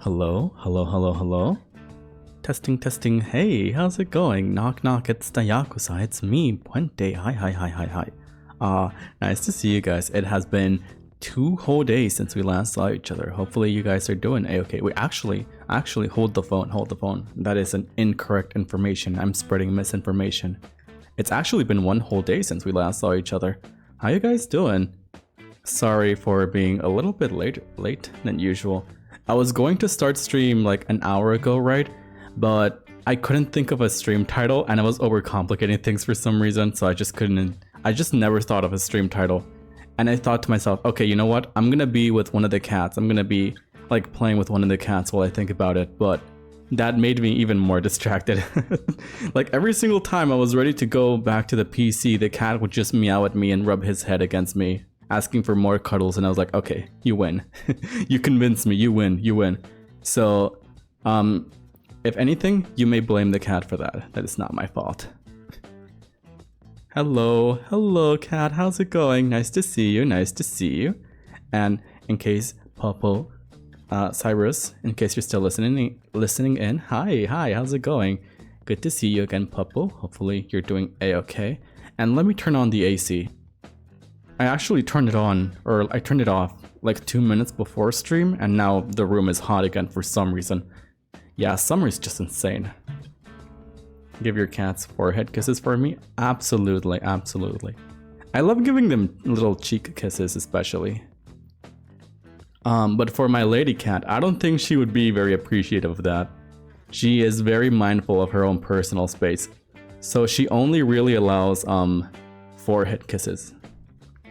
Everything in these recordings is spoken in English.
Hello, hello, hello, hello. Testing, testing. Hey, how's it going? Knock, knock. It's the Yakuza. It's me, Puente. Hi, hi, hi, hi, hi. Nice to see you guys. It has been 2 whole days since we last saw each other. Hopefully, you guys are doing a-okay. We actually, hold the phone. That is an incorrect information. I'm spreading misinformation. It's actually been 1 whole day since we last saw each other. How you guys doing? Sorry for being a little bit late than usual. I was going to start stream like an hour ago, right? But I couldn't think of a stream title and I was overcomplicating things for some reason, so I just never thought of a stream title. And I thought to myself, okay, you know what? I'm gonna be with one of the cats. I'm gonna be like playing with one of the cats while I think about it, but that made me even more distracted. Like every single time I was ready to go back to the PC, the cat would just meow at me and rub his head against me, asking for more cuddles, and I was like, okay, you win. You convinced me, you win. So, if anything, you may blame the cat for that. That is not my fault. Hello cat, how's it going? Nice to see you. And in case Popo, Cyrus, in case you're still listening in, hi, how's it going? Good to see you again, Popo. Hopefully you're doing a-okay. And let me turn on the AC. I actually turned it on, or I turned it off like 2 minutes before stream, and now the room is hot again for some reason. Yeah, summer is just insane. Give your cats forehead kisses for me? Absolutely. I love giving them little cheek kisses especially. But for my lady cat, I don't think she would be very appreciative of that. She is very mindful of her own personal space, so she only really allows forehead kisses.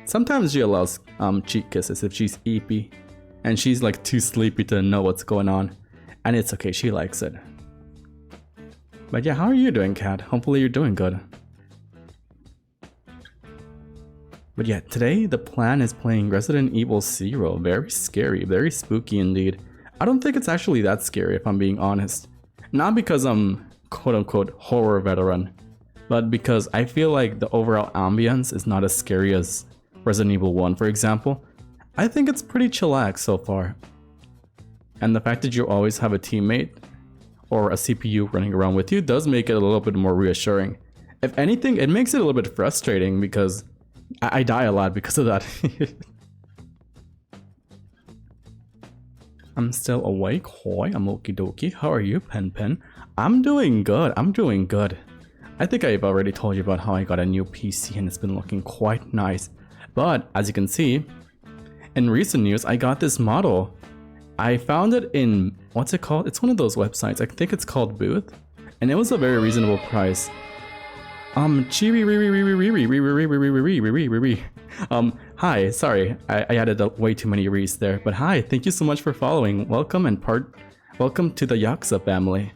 Sometimes she allows cheek kisses if she's eepy and she's like too sleepy to know what's going on. And it's okay, she likes it. But yeah, how are you doing, cat? Hopefully you're doing good. But yeah, today the plan is playing Resident Evil 0. Very scary, very spooky indeed. I don't think it's actually that scary if I'm being honest. Not because I'm quote-unquote horror veteran, but because I feel like the overall ambience is not as scary as Resident Evil 1, for example. I think it's pretty chillax so far. And the fact that you always have a teammate or a CPU running around with you does make it a little bit more reassuring. If anything, it makes it a little bit frustrating because I die a lot because of that. I'm still awake. Hoi, I'm okie dokie. How are you, Pen Pen? I'm doing good. I think I've already told you about how I got a new PC and it's been looking quite nice. But as you can see, in recent news, I got this model. I found it in, what's it called? It's one of those websites. I think it's called Booth. And it was a very reasonable price. Hi, sorry. I added way too many re's there. But hi, thank you so much for following. Welcome to the Yakuza family.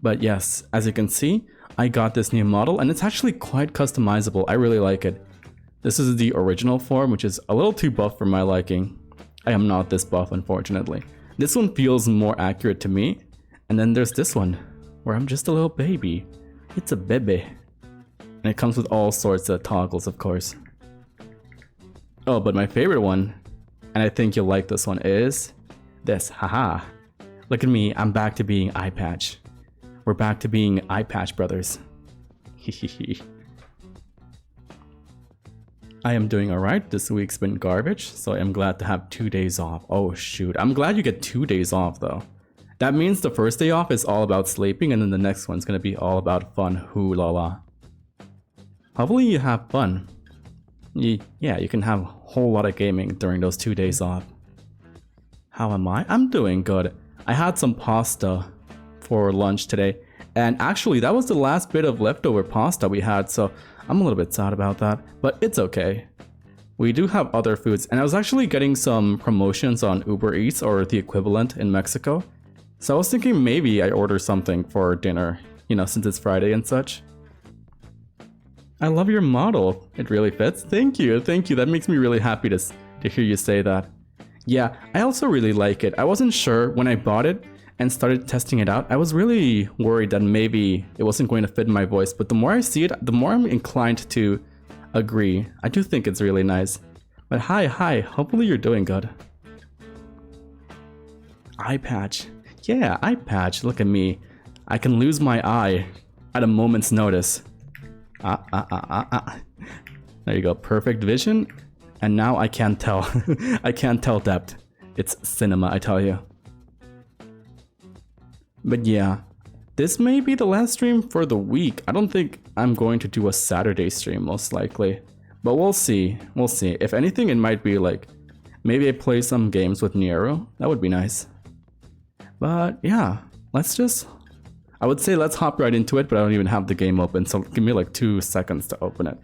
But yes, as you can see, I got this new model and it's actually quite customizable. I really like it. This is the original form, which is a little too buff for my liking. I am not this buff, unfortunately. This one feels more accurate to me. And then there's this one, where I'm just a little baby. It's a bebe. And it comes with all sorts of toggles, of course. Oh, but my favorite one, and I think you'll like this one, is this. Haha. Look at me, I'm back to being Eye Patch. We're back to being Eye Patch brothers. Hehehe. I am doing alright. This week's been garbage, so I'm glad to have 2 days off. Oh shoot, I'm glad you get 2 days off though. That means the first day off is all about sleeping and then the next one's gonna be all about fun. Hoo la la. Hopefully you have fun. Yeah, you can have a whole lot of gaming during those 2 days off. How am I? I'm doing good. I had some pasta for lunch today, and actually that was the last bit of leftover pasta we had, so I'm a little bit sad about that, but it's okay. We do have other foods, and I was actually getting some promotions on Uber Eats or the equivalent in Mexico. So I was thinking maybe I order something for dinner, you know, since it's Friday and such. I love your model. It really fits. Thank you. That makes me really happy to hear you say that. Yeah, I also really like it. I wasn't sure when I bought it and started testing it out. I was really worried that maybe it wasn't going to fit my voice, but the more I see it, the more I'm inclined to agree. I do think it's really nice. But hi, hopefully you're doing good. Eye patch. Yeah, eye patch. Look at me. I can lose my eye at a moment's notice. There you go. Perfect vision. And now I can't tell. I can't tell depth. It's cinema, I tell you. But yeah, this may be the last stream for the week. I don't think I'm going to do a Saturday stream, most likely. But we'll see. We'll see. If anything, it might be like, maybe I play some games with Nero. That would be nice. But yeah, I would say let's hop right into it, but I don't even have the game open, so give me like 2 seconds to open it.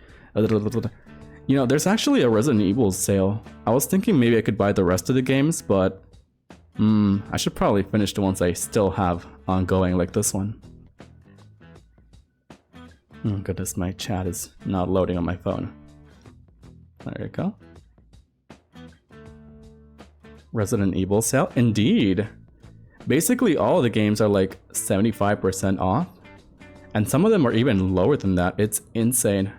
You know, there's actually a Resident Evil sale. I was thinking maybe I could buy the rest of the games, but I should probably finish the ones I still have ongoing, like this one. Oh goodness, my chat is not loading on my phone. There you go. Resident Evil sale? Indeed! Basically all of the games are like 75% off, and some of them are even lower than that. It's insane.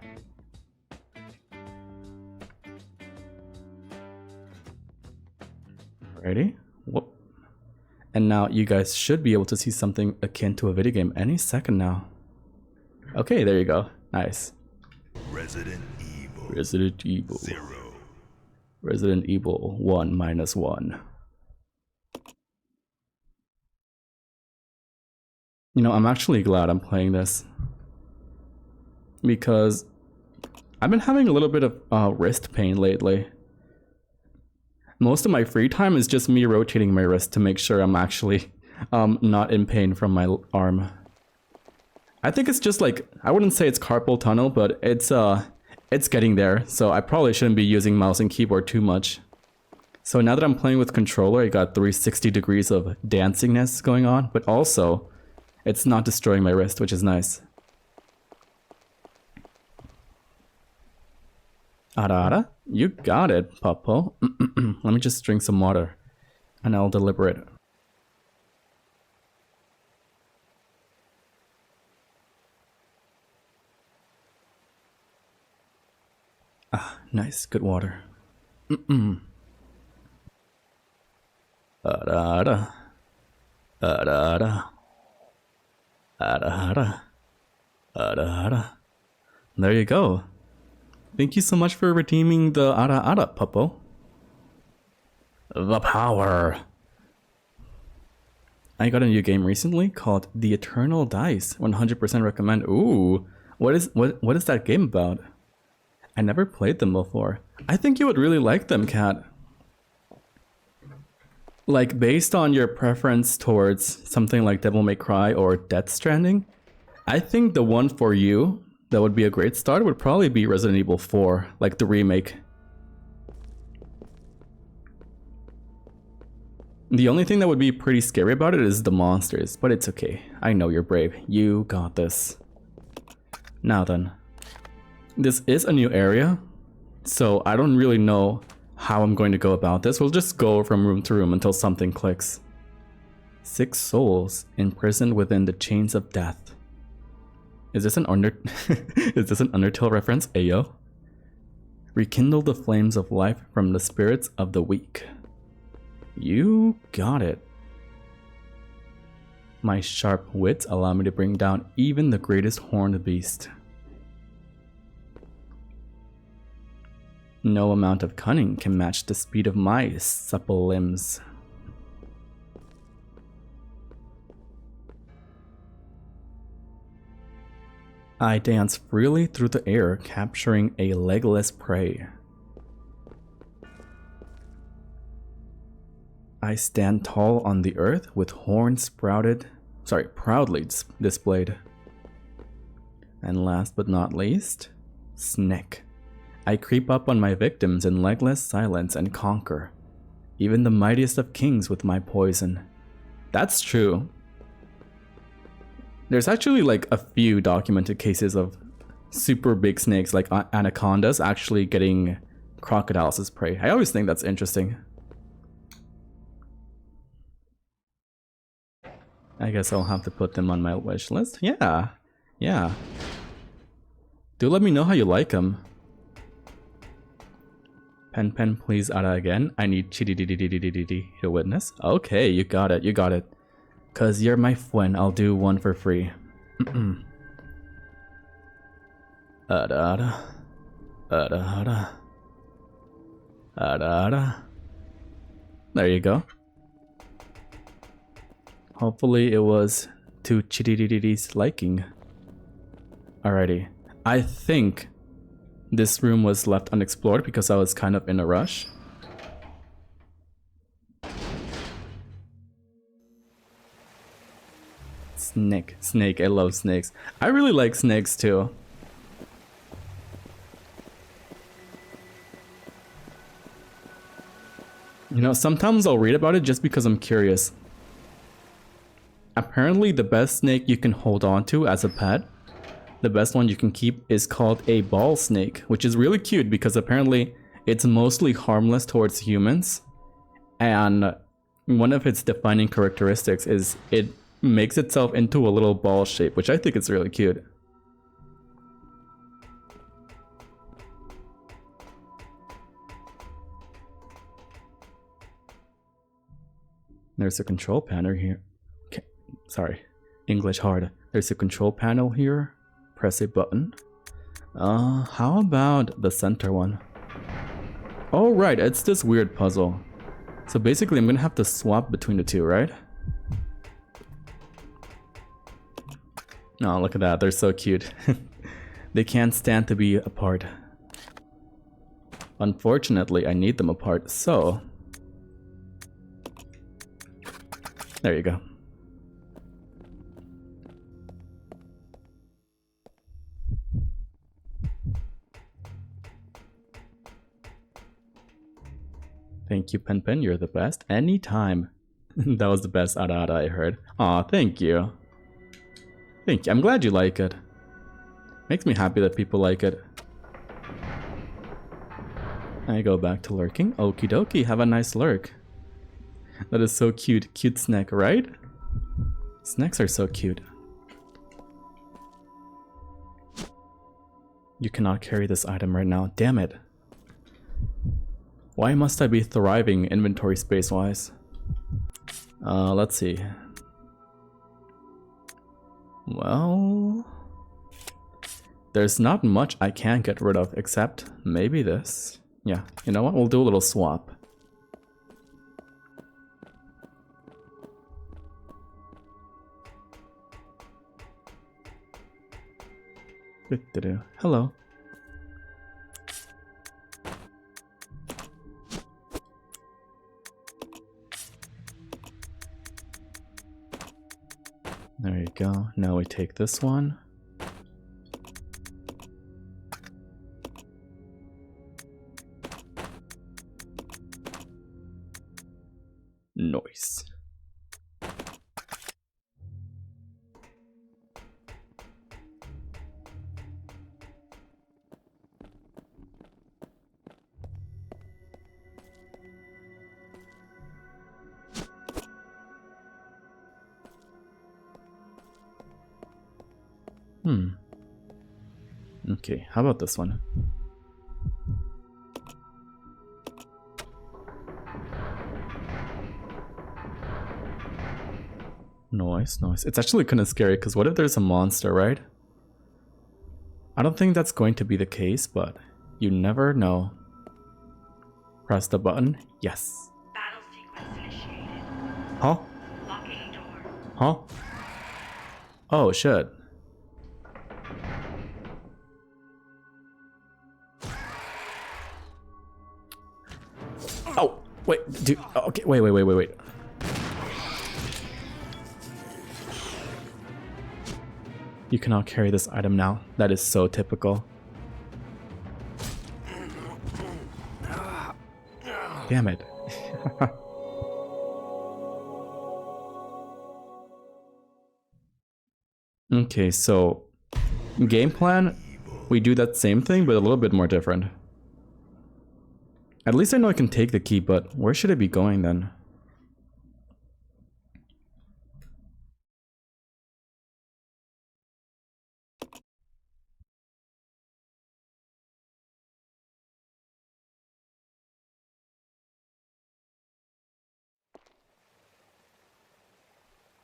Alrighty. Whoop. And now you guys should be able to see something akin to a video game any second now. Okay, there you go. Nice. Resident Evil. Resident Evil. 0. Resident Evil 1 minus 1. You know, I'm actually glad I'm playing this, because I've been having a little bit of wrist pain lately. Most of my free time is just me rotating my wrist to make sure I'm actually not in pain from my arm. I think it's just like, I wouldn't say it's carpal tunnel, but it's getting there, so I probably shouldn't be using mouse and keyboard too much. So now that I'm playing with controller, I got 360 degrees of dancingness going on, but also it's not destroying my wrist, which is nice. Ara, you got it, Papo. Let me just drink some water, and I'll deliberate. Ah, nice, good water. Ara, ara. There you go. Thank you so much for redeeming the ara, Puppo. The power. I got a new game recently called The Eternal Dice. 100% recommend. Ooh, what is that game about? I never played them before. I think you would really like them, Kat. Like, based on your preference towards something like Devil May Cry or Death Stranding, I think the one for you that would be a great start would probably be Resident Evil 4, like the remake. The only thing that would be pretty scary about it is the monsters, but it's okay. I know you're brave. You got this. Now then. This is a new area, so I don't really know how I'm going to go about this. We'll just go from room to room until something clicks. 6 souls imprisoned within the chains of death. Is this an Undertale reference? Ayo. Rekindle the flames of life from the spirits of the weak. You got it. My sharp wits allow me to bring down even the greatest horned beast. No amount of cunning can match the speed of my supple limbs. I dance freely through the air, capturing a legless prey. I stand tall on the earth with horns proudly displayed. And last but not least, Snick. I creep up on my victims in legless silence and conquer, even the mightiest of kings with my poison. That's true. There's actually like a few documented cases of super big snakes like anacondas actually getting crocodiles as prey. I always think that's interesting. I guess I'll have to put them on my wish list. Yeah. Do let me know how you like them. Pen, please, Ara again. I need to witness. Okay, you got it. Cause you're my friend, I'll do one for free. Ada. Ada. Ada. There you go. Hopefully it was to Chidiri's liking. Alrighty. I think this room was left unexplored because I was kind of in a rush. Snake, I love snakes. I really like snakes too. You know, sometimes I'll read about it just because I'm curious. Apparently the best snake you can hold on to as a pet, the best one you can keep, is called a ball snake, which is really cute because apparently it's mostly harmless towards humans. And one of its defining characteristics is it makes itself into a little ball shape, which I think is really cute. There's a control panel here. Okay. Sorry, English hard. There's a control panel here. Press a button. How about the center one? Oh right, it's this weird puzzle. So basically I'm gonna have to swap between the two, right? Oh, look at that, they're so cute. They can't stand to be apart. Unfortunately, I need them apart, so... There you go. Thank you, Pen Pen, you're the best. Anytime. That was the best Ada I heard. Aw, thank you. Thank you, I'm glad you like it. Makes me happy that people like it. I go back to lurking. Okie dokie, have a nice lurk. That is so cute. Cute snack, right? Snacks are so cute. You cannot carry this item right now. Damn it. Why must I be thriving inventory space-wise? Let's see. Well... There's not much I can get rid of except maybe this. Yeah, you know what? We'll do a little swap. Hello. There you go. Now we take this one. Nice. Okay, how about this one? Nice, nice. It's actually kind of scary because what if there's a monster, right? I don't think that's going to be the case, but you never know. Press the button. Yes. Battle sequence initiated. Huh? Locking door. Huh? Oh, shit. Oh, wait, dude. Okay, wait. You cannot carry this item now. That is so typical. Damn it. Okay, so game plan, we do that same thing, but a little bit more different. At least I know I can take the key, but where should I be going then?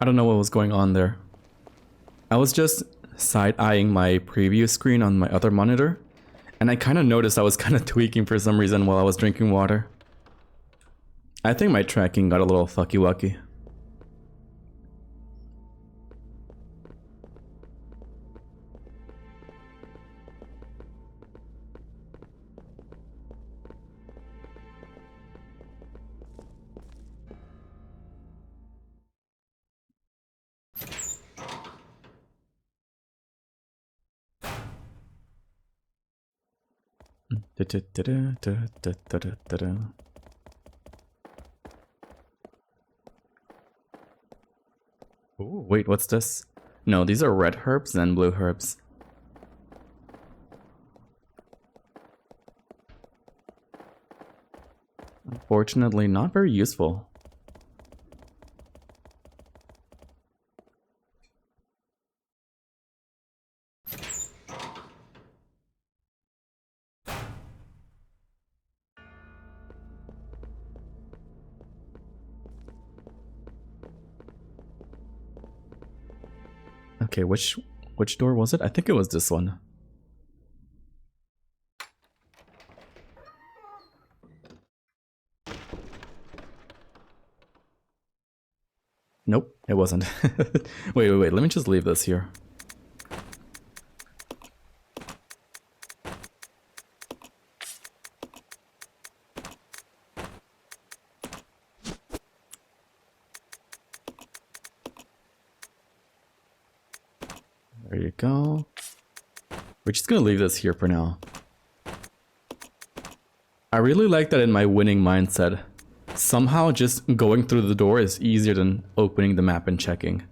I don't know what was going on there. I was just side-eyeing my preview screen on my other monitor, and I kind of noticed I was kind of tweaking for some reason while I was drinking water. I think my tracking got a little fucky-wucky. Ooh, wait, what's this? No, these are red herbs and blue herbs. Unfortunately, not very useful. Okay, which door was it? I think it was this one. Nope, it wasn't. Wait, let me just leave this here. There you go. We're just gonna leave this here for now. I really like that in my winning mindset. Somehow just going through the door is easier than opening the map and checking.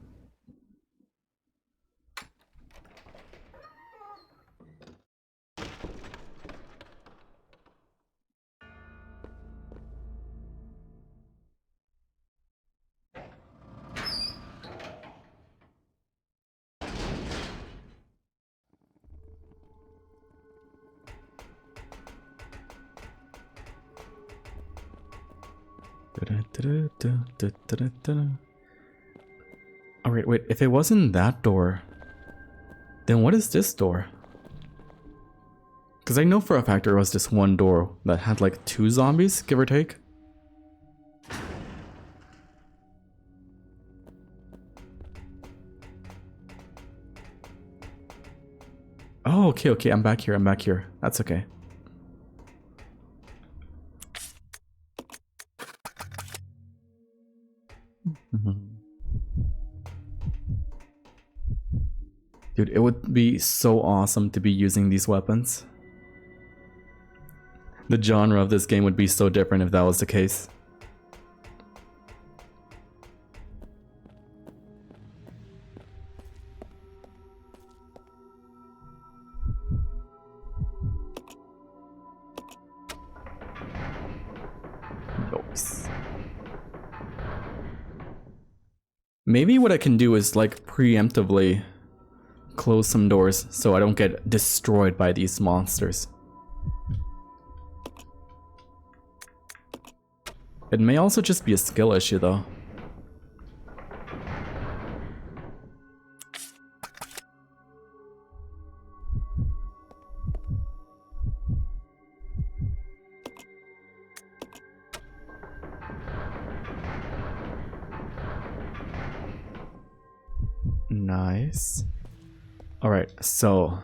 Alright, wait, if it wasn't that door, then what is this door? Because I know for a fact there was this one door that had like 2 zombies, give or take. Oh, okay, I'm back here. That's okay. Dude, it would be so awesome to be using these weapons. The genre of this game would be so different if that was the case. Nice. Maybe what I can do is like preemptively close some doors so I don't get destroyed by these monsters. It may also just be a skill issue though. Nice. Alright, so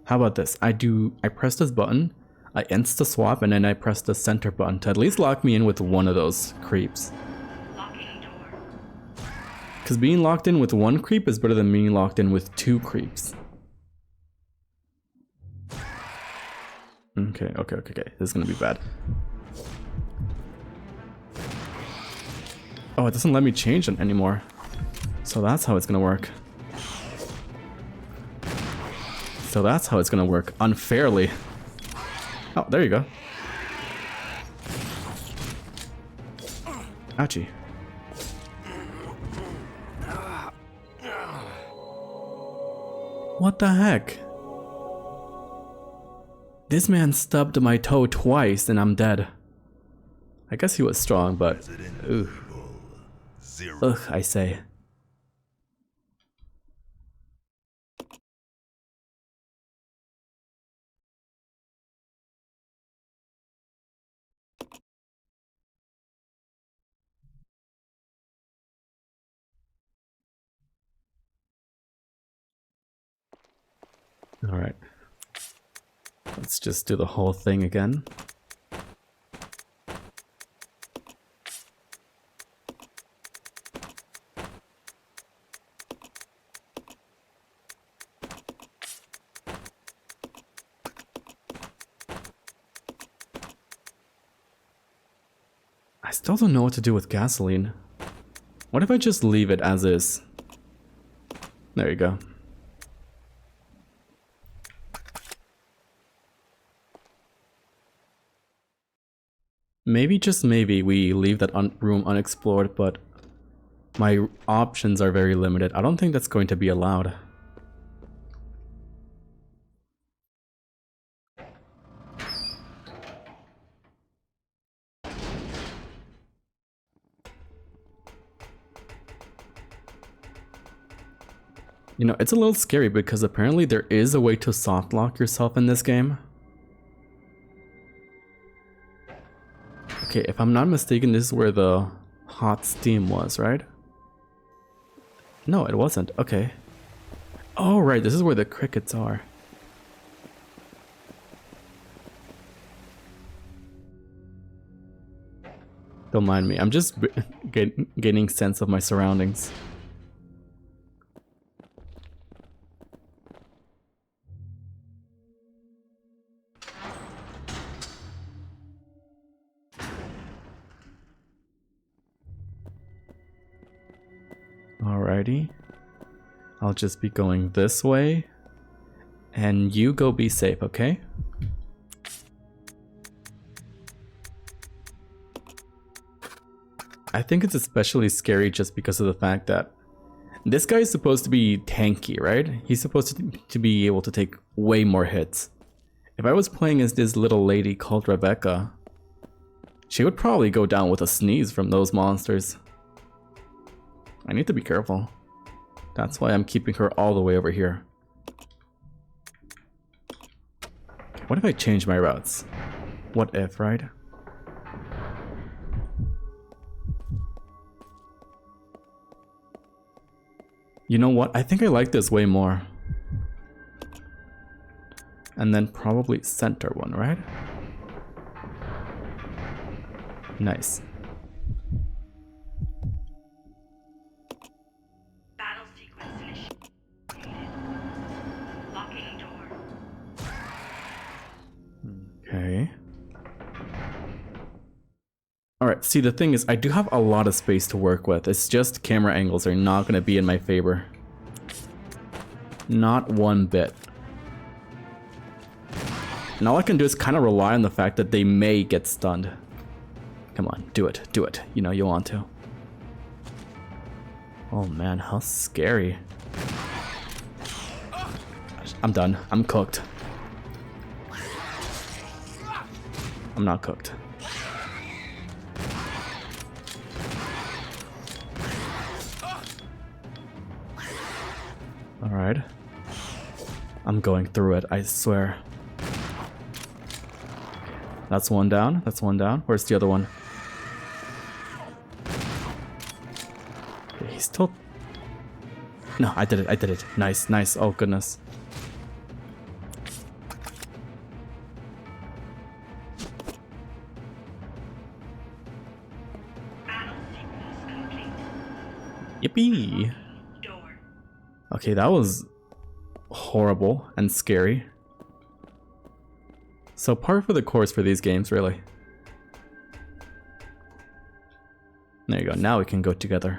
how about this? I press this button, I insta swap, and then I press the center button to at least lock me in with one of those creeps. Locking door. Because being locked in with one creep is better than being locked in with 2 creeps. Okay. This is gonna be bad. Oh, it doesn't let me change it anymore. So that's how it's gonna work. Unfairly. Oh, there you go. Ouchie. What the heck? This man stubbed my toe twice and I'm dead. I guess he was strong, but... Resident Ugh. Evil 0. Ugh, I say. Alright. Let's just do the whole thing again. I still don't know what to do with gasoline. What if I just leave it as is? There you go. Maybe, just maybe, we leave that room unexplored, but my options are very limited. I don't think that's going to be allowed. You know, it's a little scary because apparently there is a way to soft lock yourself in this game. Okay, if I'm not mistaken, this is where the hot steam was, right? No, it wasn't. Okay. Oh, right, this is where the crickets are. Don't mind me, I'm just gaining sense of my surroundings. Alrighty. I'll just be going this way. And you go be safe, okay? I think it's especially scary just because of the fact that this guy is supposed to be tanky, right? He's supposed to be able to take way more hits. If I was playing as this little lady called Rebecca, she would probably go down with a sneeze from those monsters. I need to be careful. That's why I'm keeping her all the way over here. What if I change my routes? What if, right? You know what? I think I like this way more. And then probably center one, right? Nice. Battle sequence initiated. Locking door. Okay. Alright, see, the thing is, I do have a lot of space to work with. It's just camera angles are not going to be in my favor. Not one bit. And all I can do is kind of rely on the fact that they may get stunned. Come on, do it, do it. You know you want to. Oh man, how scary. I'm done. I'm cooked. I'm not cooked. Alright. I'm going through it, I swear. That's one down. That's one down. Where's the other one? Okay, he's still... No, I did it. I did it. Nice, nice. Oh, goodness. Battle sequence complete. Yippee! Door. Okay, that was horrible and scary. So par for the course for these games, really. There you go. Now we can go together.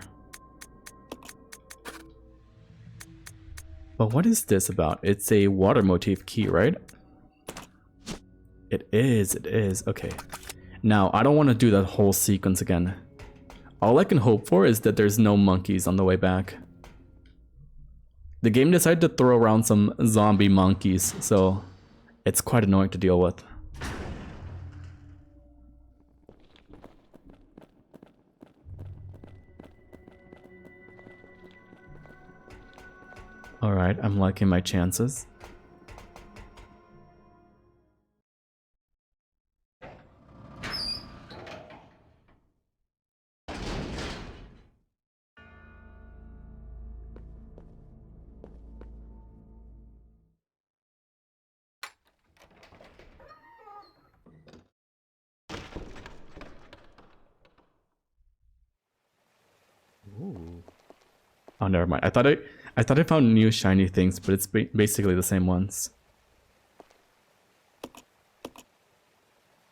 But what is this about? It's a water motif key, right? It is, it is. Okay. Now, I don't want to do that whole sequence again. All I can hope for is that there's no monkeys on the way back. The game decided to throw around some zombie monkeys, so it's quite annoying to deal with. Alright, I'm liking my chances. Ooh. Oh, never mind. I thought I found new shiny things, but it's basically the same ones.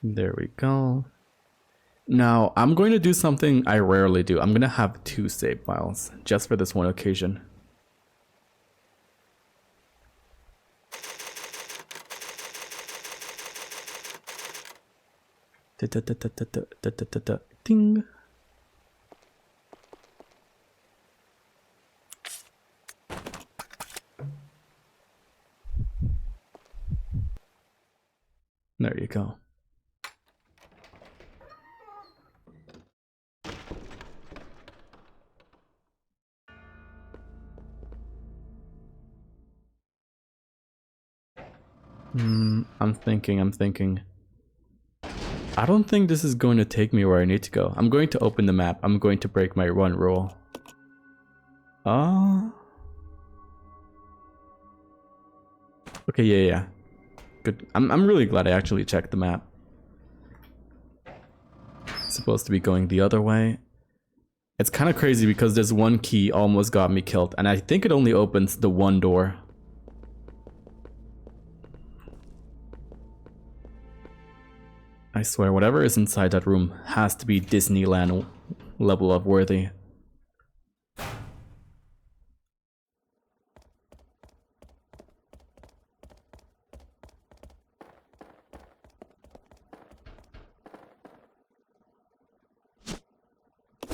There we go. Now, I'm going to do something I rarely do. I'm going to have 2 save files, just for this one occasion. Ding. There you go. I'm thinking. I don't think this is going to take me where I need to go. I'm going to open the map. I'm going to break my run rule. Okay, yeah. Good. I'm really glad I actually checked the map. It's supposed to be going the other way. It's kind of crazy because this one key almost got me killed, and I think it only opens the one door. I swear, whatever is inside that room has to be Disneyland level of worthy.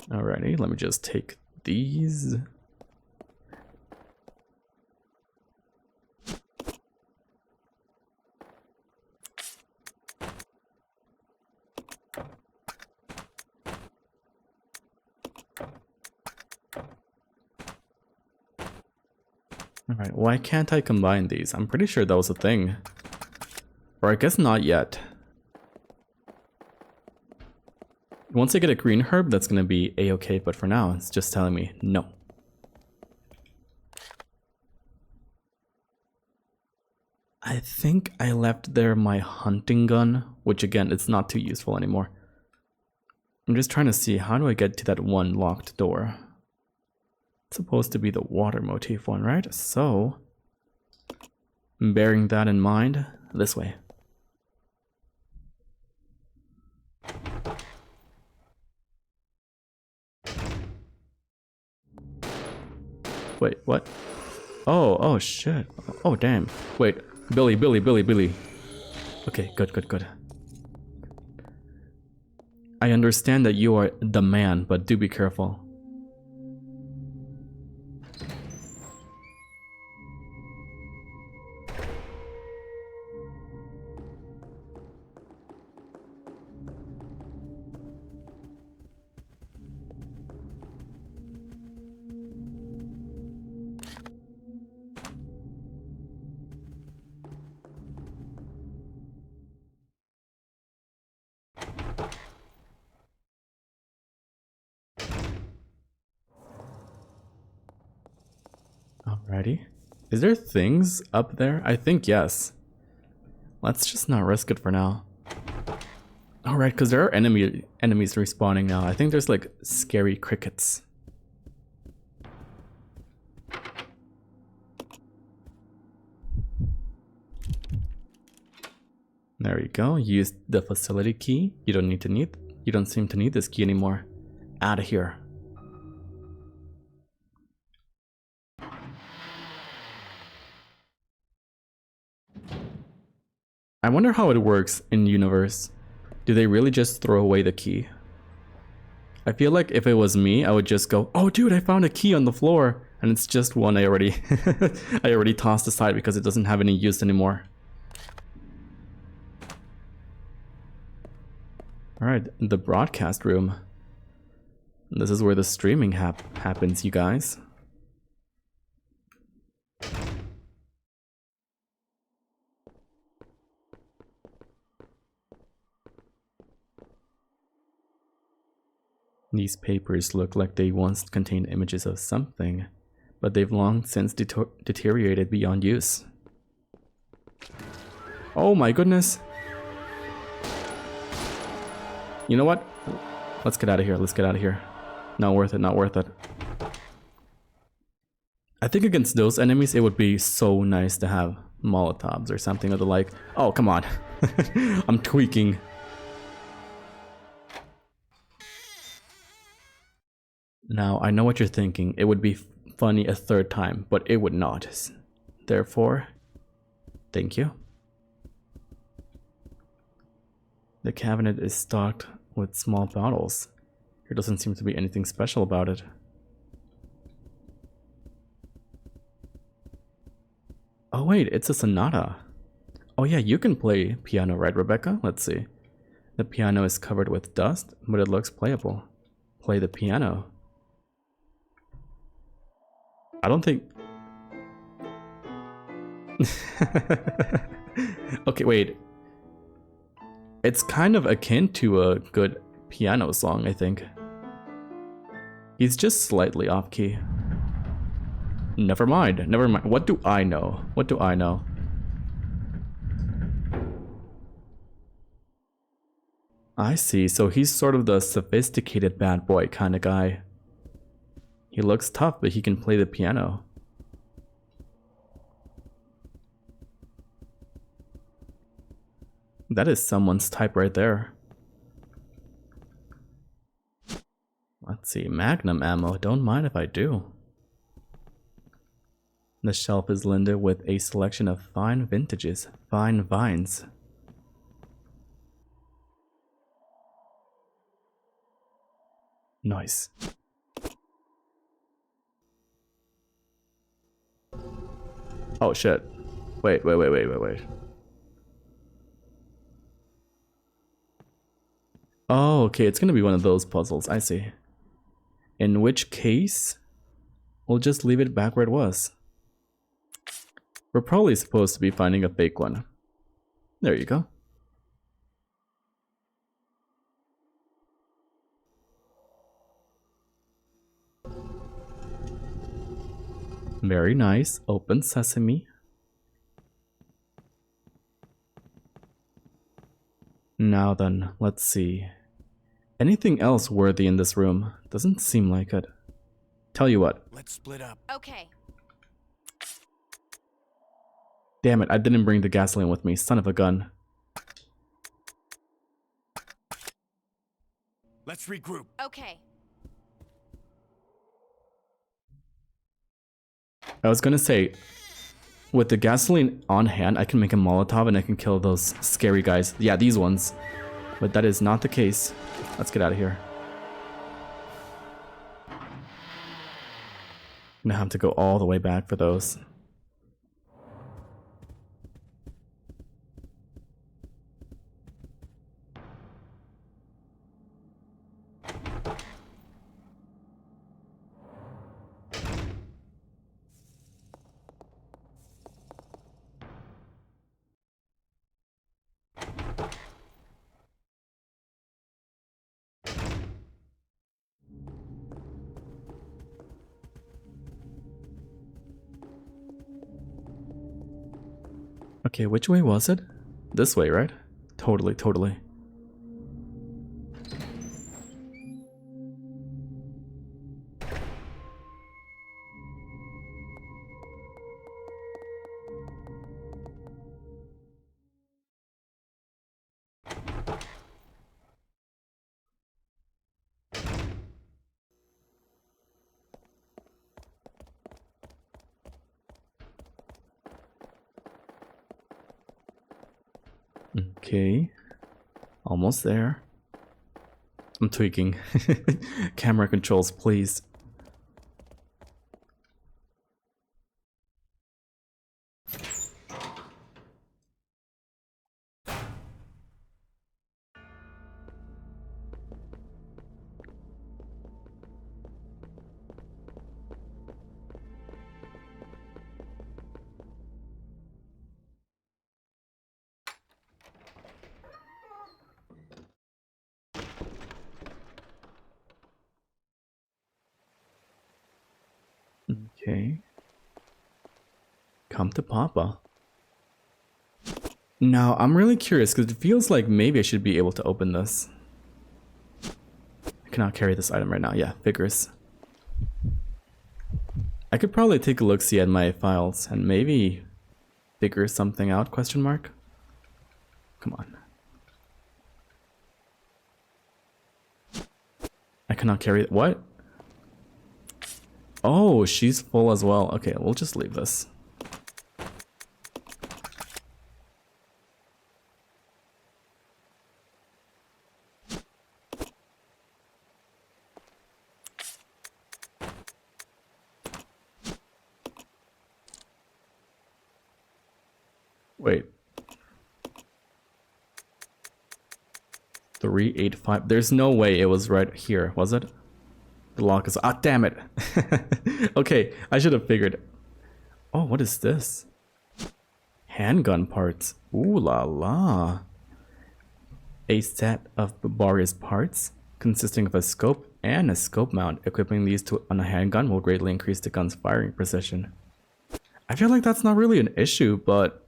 Alrighty, let me just take these. Alright, why can't I combine these? I'm pretty sure that was a thing. Or I guess not yet. Once I get a green herb, that's gonna be a-okay, but for now, it's just telling me no. I think I left there my hunting gun, which again, it's not too useful anymore. I'm just trying to see, how do I get to that one locked door? It's supposed to be the water motif one, right? So, bearing that in mind, this way. Wait, what? Oh shit. Oh damn. Wait, Billy. Okay, good. I understand that you are the man, but do be careful. Alrighty. Is there things up there? I think yes. Let's just not risk it for now. Alright, because there are enemies respawning now. I think there's like scary crickets. There you go. Use the facility key. You don't seem to need this key anymore. Out of here. I wonder how it works in universe. Do they really just throw away the key? I feel like if it was me, I would just go, oh dude, I found a key on the floor. And it's just one I already I already tossed aside because it doesn't have any use anymore. Alright, the broadcast room. This is where the streaming happens, you guys. These papers look like they once contained images of something, but they've long since deteriorated beyond use. Oh my goodness! You know what? Let's get out of here, Not worth it, not worth it. I think against those enemies, it would be so nice to have Molotovs or something of the like. Oh, come on. I'm tweaking. Now, I know what you're thinking. It would be funny a third time, but it would not. Therefore, thank you. The cabinet is stocked with small bottles. There doesn't seem to be anything special about it. Oh wait, it's a sonata. Oh yeah, you can play piano, right, Rebecca? Let's see. The piano is covered with dust, but it looks playable. Play the piano. I don't think... Okay, wait. It's kind of akin to a good piano song, I think. He's just slightly off key. Never mind, never mind. What do I know? What do I know? I see, so he's sort of the sophisticated bad boy kind of guy. He looks tough, but he can play the piano. That is someone's type right there. Let's see, Magnum ammo. Don't mind if I do. The shelf is lined with a selection of fine vintages, fine vines. Nice. Oh shit. Wait. Oh, okay, it's gonna be one of those puzzles, I see. In which case, we'll just leave it back where it was. We're probably supposed to be finding a fake one. There you go. Very nice. Open sesame. Now then, let's see. Anything else worthy in this room? Doesn't seem like it. Tell you what. Let's split up. Okay. Damn it, I didn't bring the gasoline with me. Son of a gun. Let's regroup. Okay. I was gonna say, with the gasoline on hand, I can make a Molotov and I can kill those scary guys. Yeah, these ones. But that is not the case. Let's get out of here. I'm gonna have to go all the way back for those. Okay, which way was it? This way, right? Totally. Okay, almost there. I'm tweaking. Camera controls, please. Okay. Come to Papa. Now, I'm really curious because it feels like maybe I should be able to open this. I cannot carry this item right now. Yeah, figures. I could probably take a look-see at my files and maybe figure something out, question mark? Come on. I cannot carry it. What? Oh, she's full as well. Okay, we'll just leave this. Wait. 385. There's no way it was right here, was it? The lock is... Ah, damn it. Okay, I should have figured. Oh, what is this? Handgun parts. Ooh la la. A set of various parts consisting of a scope and a scope mount. Equipping these on a handgun will greatly increase the gun's firing precision. I feel like that's not really an issue, but...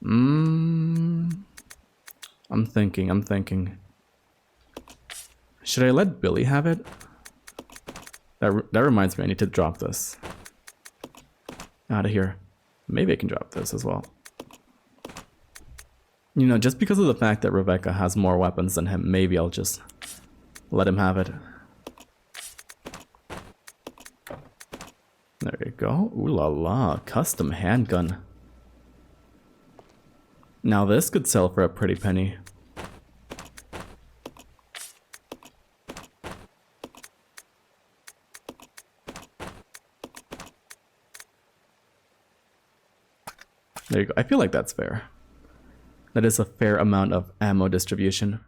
I'm thinking. Should I let Billy have it? That reminds me, I need to drop this. Out of here. Maybe I can drop this as well. You know, just because of the fact that Rebecca has more weapons than him, maybe I'll just let him have it. There you go. Ooh la la, custom handgun. Now this could sell for a pretty penny. There you go. I feel like that's fair. That is a fair amount of ammo distribution.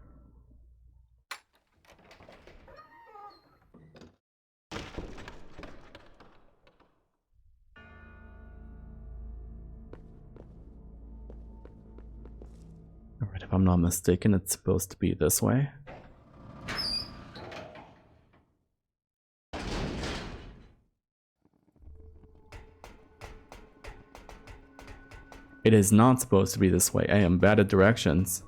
Alright, if I'm not mistaken, it's supposed to be this way. It is not supposed to be this way. I am bad at directions.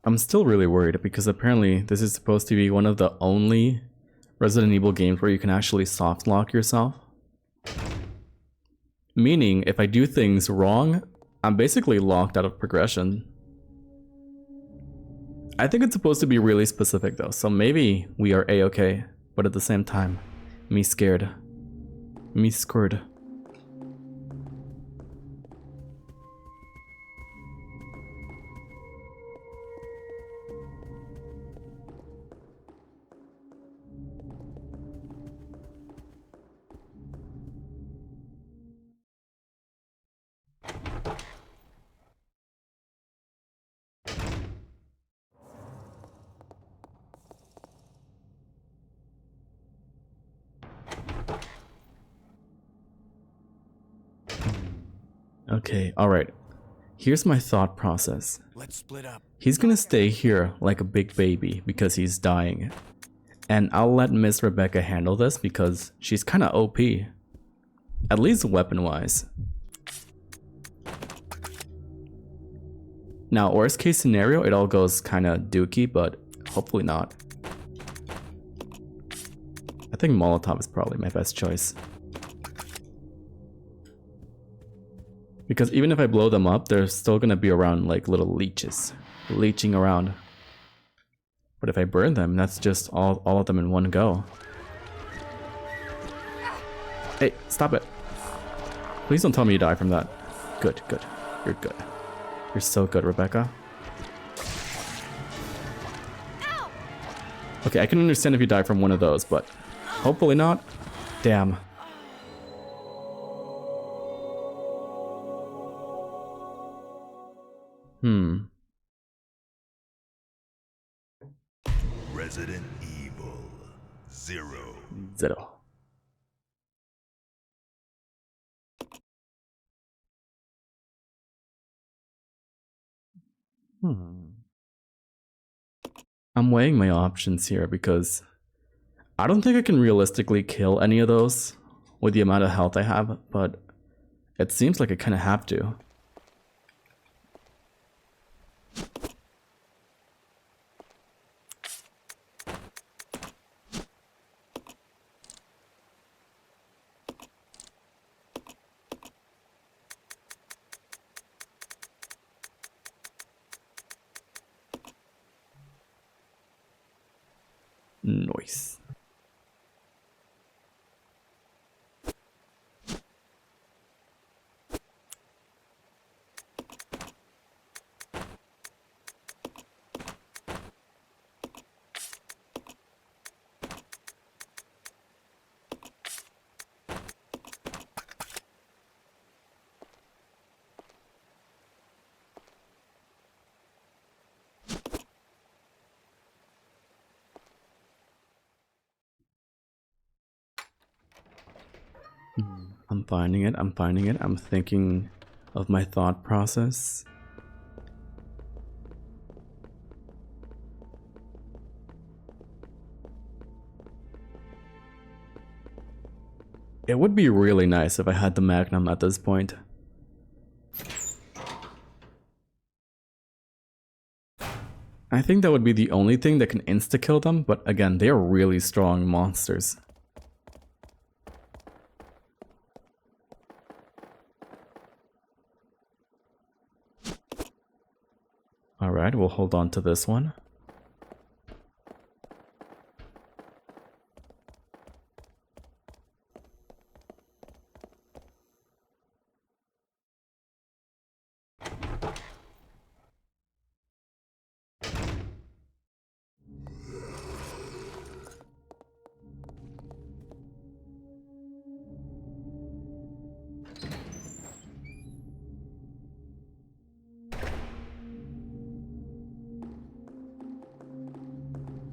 I'm still really worried because apparently this is supposed to be one of the only Resident Evil games where you can actually soft lock yourself. Meaning, if I do things wrong, I'm basically locked out of progression. I think it's supposed to be really specific though, so maybe we are A-okay, but at the same time, me scared. Me scared. Okay, alright. Here's my thought process. Let's split up. He's gonna stay here like a big baby because he's dying. And I'll let Miss Rebecca handle this because she's kinda OP. At least weapon-wise. Now, worst case scenario, it all goes kinda dookie, but hopefully not. I think Molotov is probably my best choice. Because even if I blow them up, they're still gonna be around like little leeches. Leeching around. But if I burn them, that's just all of them in one go. Hey, stop it. Please don't tell me you die from that. Good, good. You're good. You're so good, Rebecca. Okay, I can understand if you die from one of those, but hopefully not. Damn. Resident Evil 0. 0. I'm weighing my options here because I don't think I can realistically kill any of those with the amount of health I have, but it seems like I kind of have to. Nice. I'm finding it. I'm finding it. I'm thinking of my thought process. It would be really nice if I had the Magnum at this point. I think that would be the only thing that can insta-kill them, but again, they are really strong monsters. Alright, we'll hold on to this one.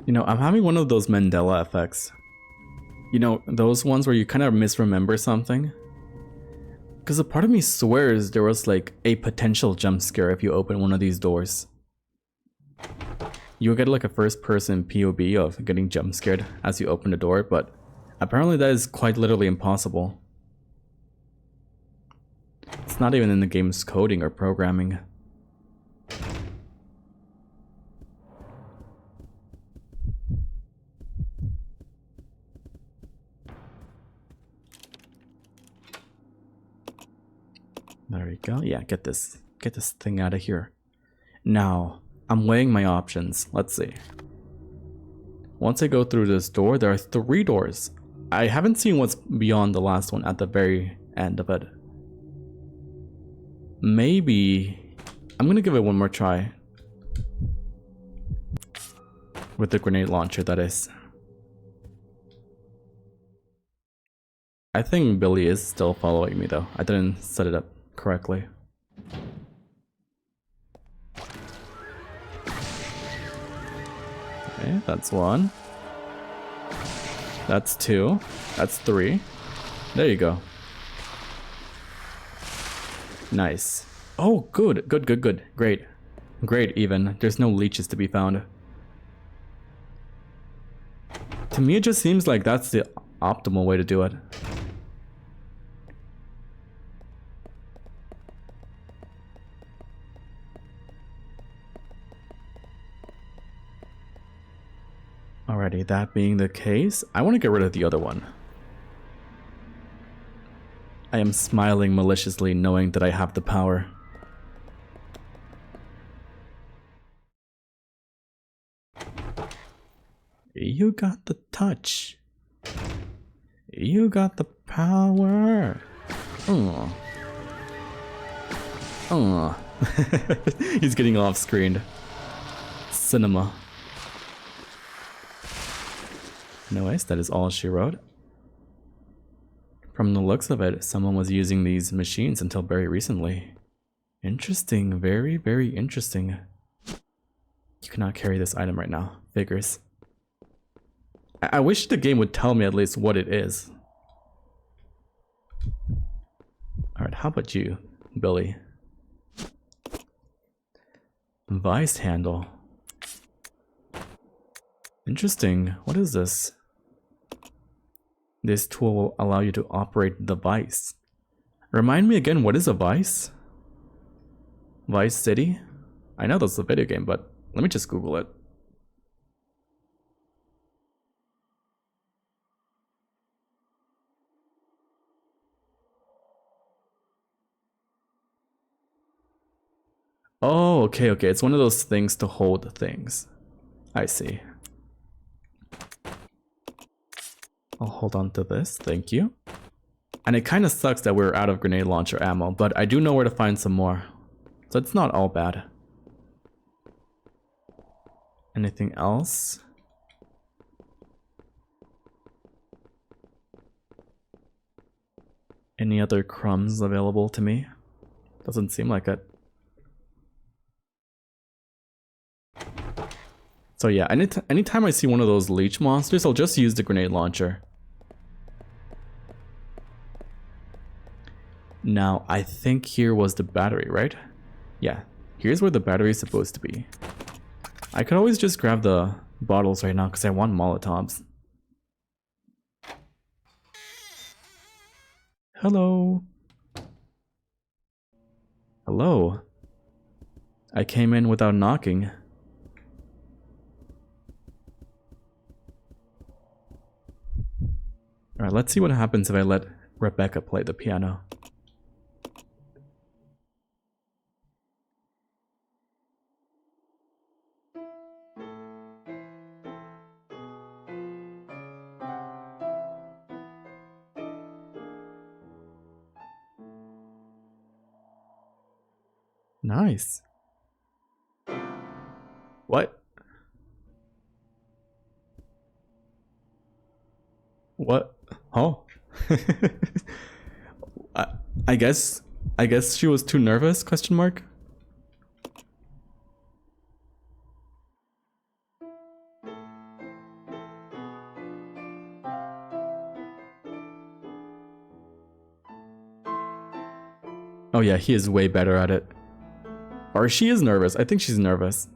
You know, I'm having one of those Mandela effects. You know, those ones where you kind of misremember something. Because a part of me swears there was like a potential jump scare if you open one of these doors. You'll get like a first person POV of getting jump scared as you open the door, but apparently that is quite literally impossible. It's not even in the game's coding or programming. There we go. Yeah, get this thing out of here. Now, I'm weighing my options. Let's see. Once I go through this door, there are 3 doors. I haven't seen what's beyond the last one at the very end of it. Maybe I'm gonna give it one more try. With the grenade launcher, that is. I think Billy is still following me though. I didn't set it up correctly. Okay, that's 1. That's 2. That's 3. There you go. Nice. Oh, good. Good. Great. Great, even. There's no leeches to be found. To me, it just seems like that's the optimal way to do it. Alrighty, that being the case, I want to get rid of the other one. I am smiling maliciously knowing that I have the power. You got the touch. You got the power. He's getting off screen. Cinema. Anyways, that is all she wrote. From the looks of it, someone was using these machines until very recently. Interesting. Very, very interesting. You cannot carry this item right now. Figures. I wish the game would tell me at least what it is. Alright, how about you, Billy? Vice handle. Interesting. What is this? This tool will allow you to operate the vice. Remind me again, what is a vice? Vice City? I know that's a video game, but let me just Google it. Oh, okay, okay. It's one of those things to hold things. I see. I'll hold on to this, thank you. And it kind of sucks that we're out of grenade launcher ammo, but I do know where to find some more. So it's not all bad. Anything else? Any other crumbs available to me? Doesn't seem like it. So yeah, anytime I see one of those leech monsters, I'll just use the grenade launcher. Now, I think here was the battery, right? Yeah, here's where the battery is supposed to be. I could always just grab the bottles right now because I want Molotovs. Hello. Hello. I came in without knocking. Alright, let's see what happens if I let Rebecca play the piano. Nice. What? What? Oh. I guess she was too nervous, question mark? Oh yeah, he is way better at it. Or she is nervous. I think she's nervous.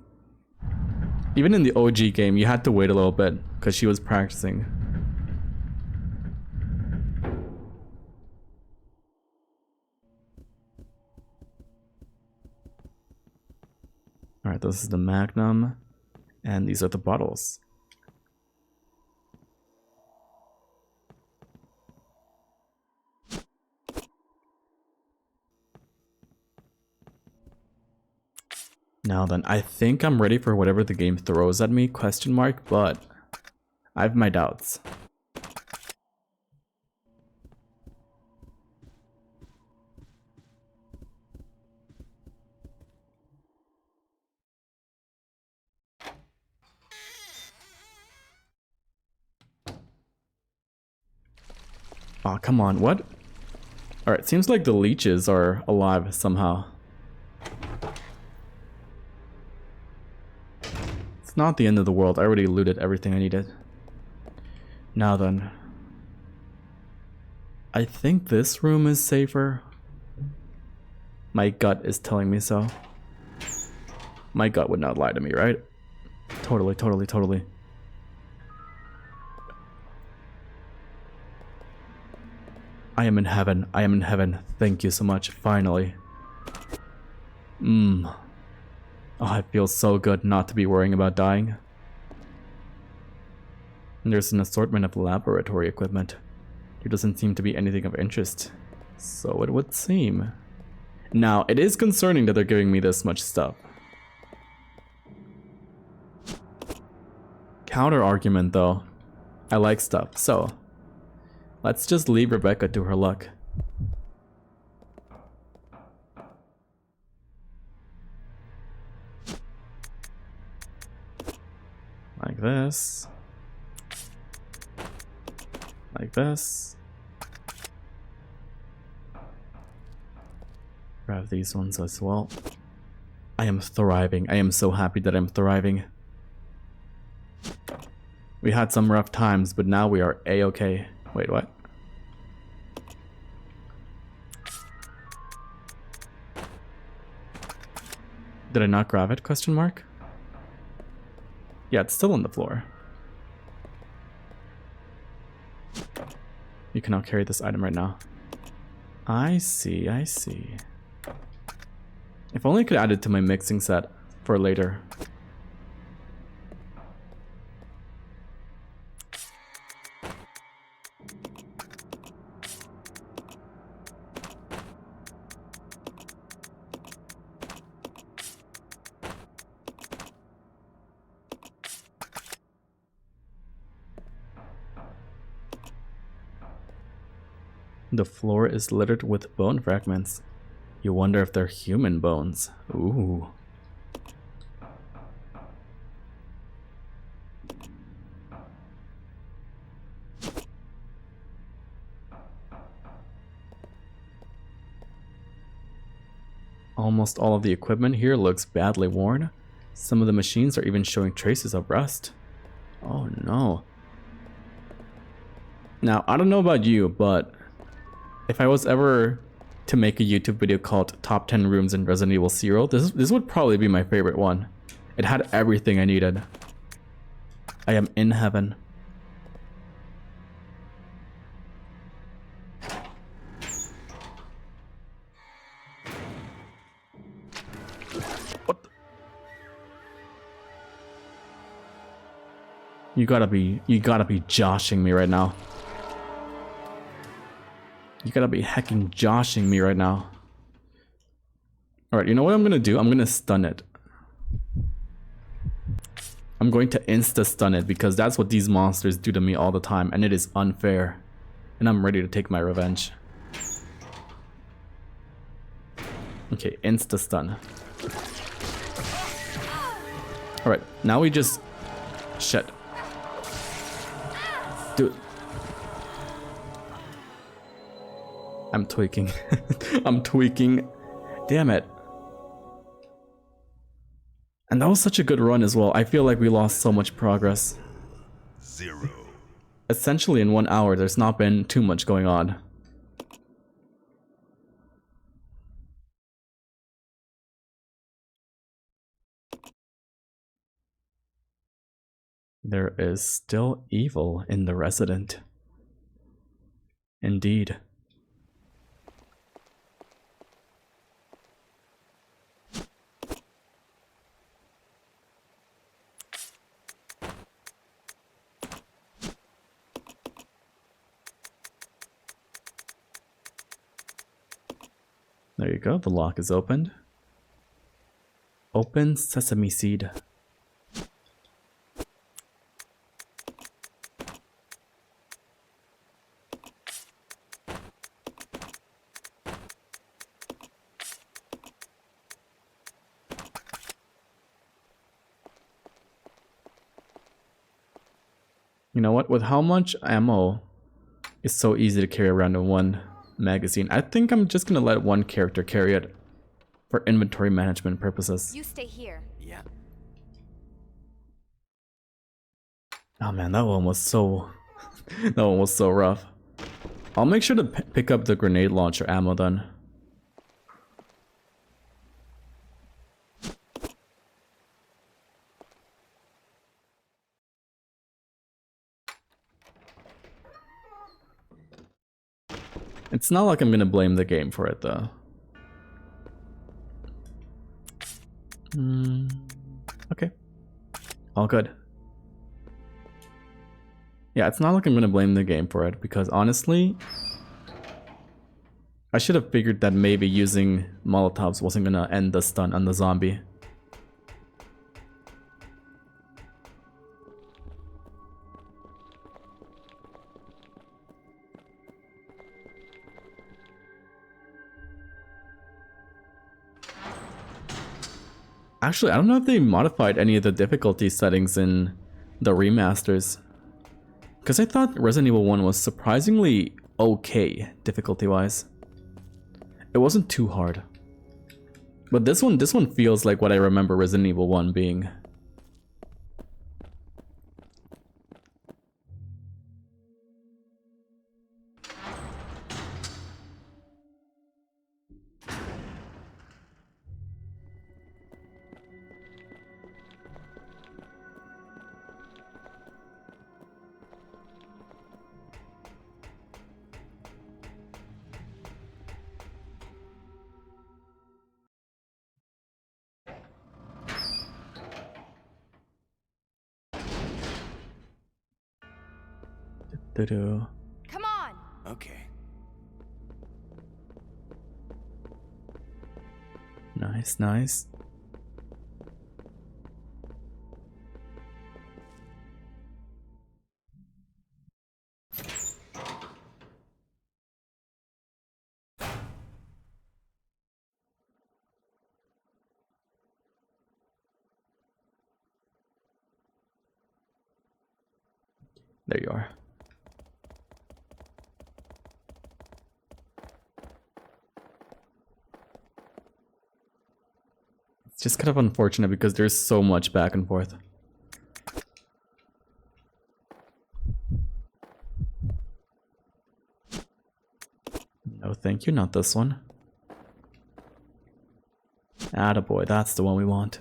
Even in the OG game, you had to wait a little bit because she was practicing. Alright, this is the Magnum, and these are the bottles. Now then, I think I'm ready for whatever the game throws at me, question mark, but I have my doubts. Oh, come on, what? Alright, seems like the leeches are alive somehow. It's not the end of the world, I already looted everything I needed. Now then. I think this room is safer. My gut is telling me so. My gut would not lie to me, right? Totally, totally, totally. I am in heaven. I am in heaven. Thank you so much. Finally. Oh, it feels so good not to be worrying about dying. And there's an assortment of laboratory equipment. There doesn't seem to be anything of interest. So it would seem. Now, it is concerning that they're giving me this much stuff. Counter argument though. I like stuff, so let's just leave Rebecca to her luck. Like this. Like this. Grab these ones as well. I am thriving. I am so happy that I'm thriving. We had some rough times, but now we are a-okay. Wait, what? Did I not grab it? Question mark? Yeah, it's still on the floor. You cannot carry this item right now. I see, I see. If only I could add it to my mixing set for later. The floor is littered with bone fragments. You wonder if they're human bones. Ooh. Almost all of the equipment here looks badly worn. Some of the machines are even showing traces of rust. Oh no. Now, I don't know about you, but if I was ever to make a YouTube video called Top 10 Rooms in Resident Evil Zero, this would probably be my favorite one. It had everything I needed. I am in heaven. What the? You gotta be joshing me right now. You gotta be hecking joshing me right now. Alright, you know what I'm gonna do? I'm gonna stun it. I'm going to insta-stun it because that's what these monsters do to me all the time, and it is unfair. And I'm ready to take my revenge. Okay, insta-stun. Alright, now we just... Shit. Dude. I'm tweaking. I'm tweaking. Damn it. And that was such a good run as well. I feel like we lost so much progress. 0. Essentially in 1 hour, there's not been too much going on. There is still evil in the resident. Indeed. There you go, the lock is opened. Open sesame seed. You know what, with how much ammo is so easy to carry around in one magazine, I think I'm just gonna let one character carry it for inventory management purposes. You stay here. Yeah. Oh man, that one was so that one was so rough. I'll make sure to pick up the grenade launcher ammo then. It's not like I'm gonna blame the game for it though. Okay. All good. Yeah, it's not like I'm gonna blame the game for it because honestly, I should have figured that maybe using Molotovs wasn't gonna end the stun on the zombie. Actually, I don't know if they modified any of the difficulty settings in the remasters. Because I thought Resident Evil 1 was surprisingly okay, difficulty-wise. It wasn't too hard. But this one feels like what I remember Resident Evil 1 being. Doo-doo. Come on. Okay. Nice, nice. There you are. It's just kind of unfortunate because there's so much back and forth. No, thank you, not this one. Attaboy, that's the one we want.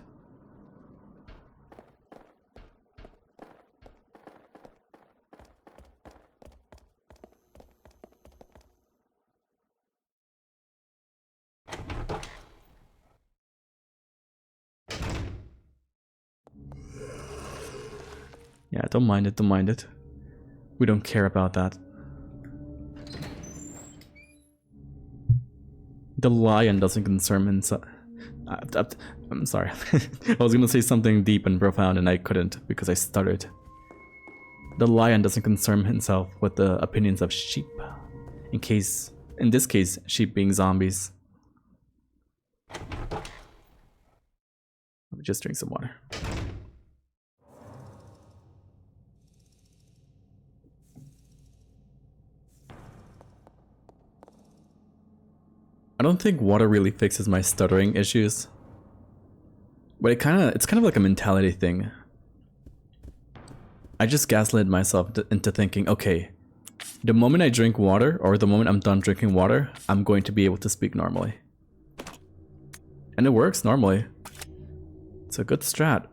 Yeah, don't mind it, don't mind it. We don't care about that. The lion doesn't concern himself. I'm sorry. I was gonna say something deep and profound and I couldn't because I stuttered. The lion doesn't concern himself with the opinions of sheep. In this case, sheep being zombies. Let me just drink some water. I don't think water really fixes my stuttering issues. But it's kind of like a mentality thing. I just gaslit myself into thinking, okay, the moment I drink water, or the moment I'm done drinking water, I'm going to be able to speak normally. And it works normally. It's a good strat.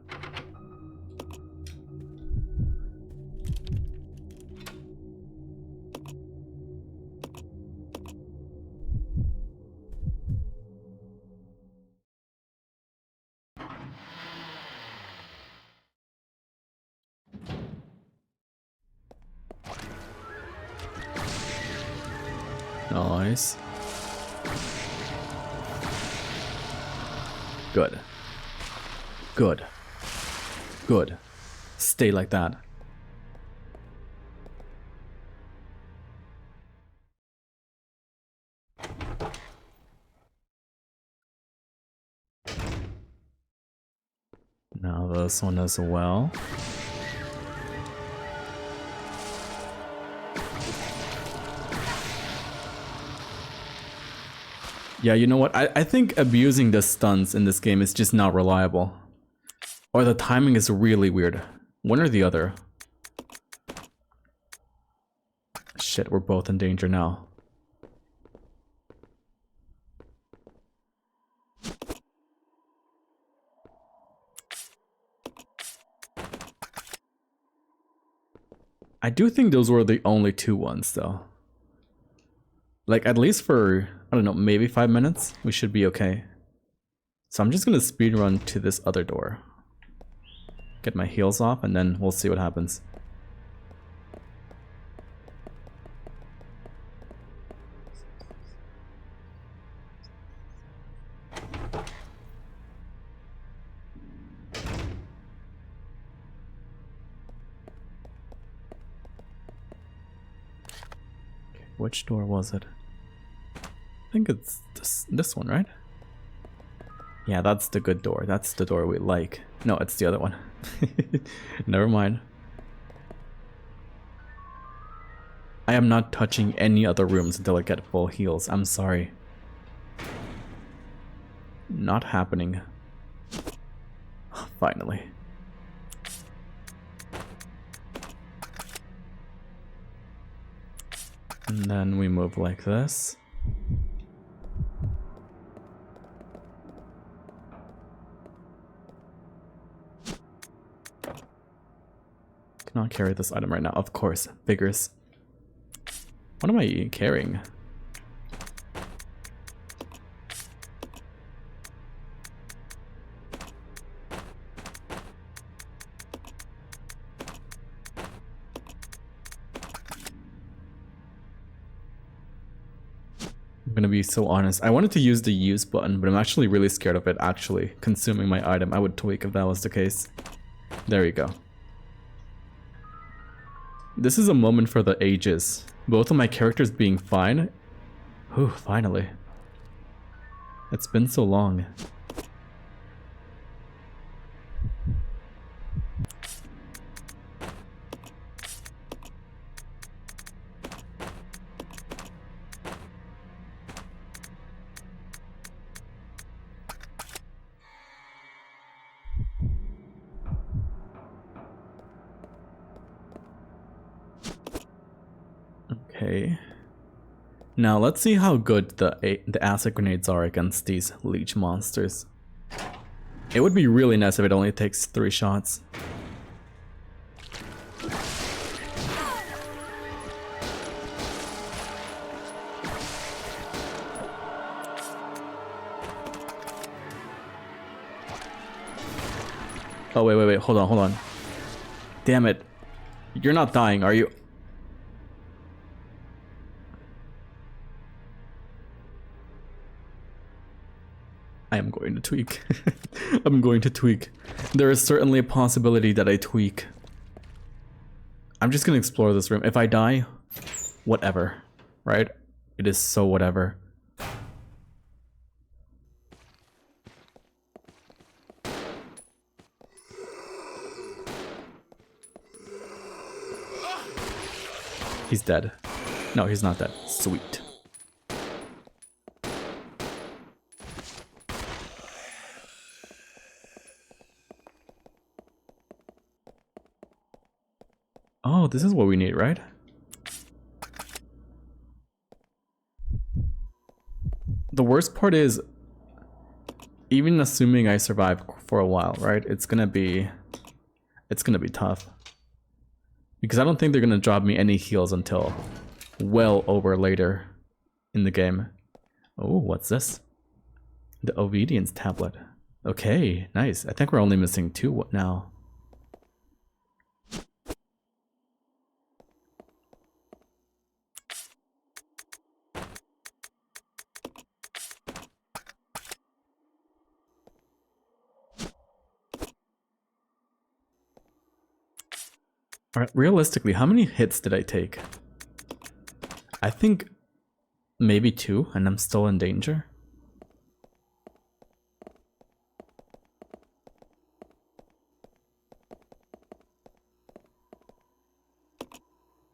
Nice. Good. Good. Good. Stay like that. Now this one as well. Yeah, you know what? I think abusing the stunts in this game is just not reliable. Or the timing is really weird. One or the other. Shit, we're both in danger now. I do think those were the only two ones, though. Like, at least for, I don't know, maybe 5 minutes, we should be okay. So I'm just gonna speedrun to this other door. Get my heals off, and then we'll see what happens. Which door was it? I think it's this one, right? Yeah, that's the good door. That's the door we like. No, it's the other one. Never mind. I am not touching any other rooms until I get full heals. I'm sorry. Not happening. Finally. And then we move like this. Cannot carry this item right now. Of course, vigorous. What am I carrying? I'm gonna be so honest. I wanted to use the use button, but I'm actually really scared of it actually consuming my item. I would tweak if that was the case. There you go. This is a moment for the ages. Both of my characters being fine. Whew, finally. It's been so long. Okay. Now let's see how good the acid grenades are against these leech monsters. It would be really nice if it only takes 3 shots. Oh wait, hold on. Damn it. You're not dying, are you? I am going to tweak. I'm going to tweak. There is certainly a possibility that I tweak. I'm just gonna explore this room. If I die, whatever, right? It is so whatever. He's dead. No, he's not dead. Sweet. Oh, this is what we need, right? The worst part is, even assuming I survive for a while, right? It's gonna be tough. Because I don't think they're gonna drop me any heals until well over later in the game. Oh, what's this? The obedience tablet. Okay, nice. I think we're only missing 2 now. Alright, realistically, how many hits did I take? I think maybe 2, and I'm still in danger.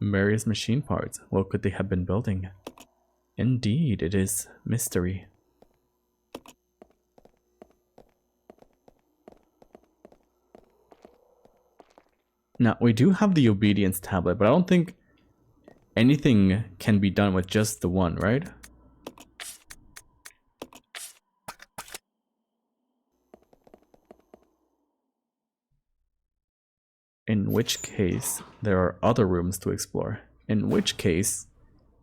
Various machine parts. What could they have been building? Indeed, it is mystery. Now, we do have the obedience tablet, but I don't think anything can be done with just the one, right? In which case, there are other rooms to explore. In which case,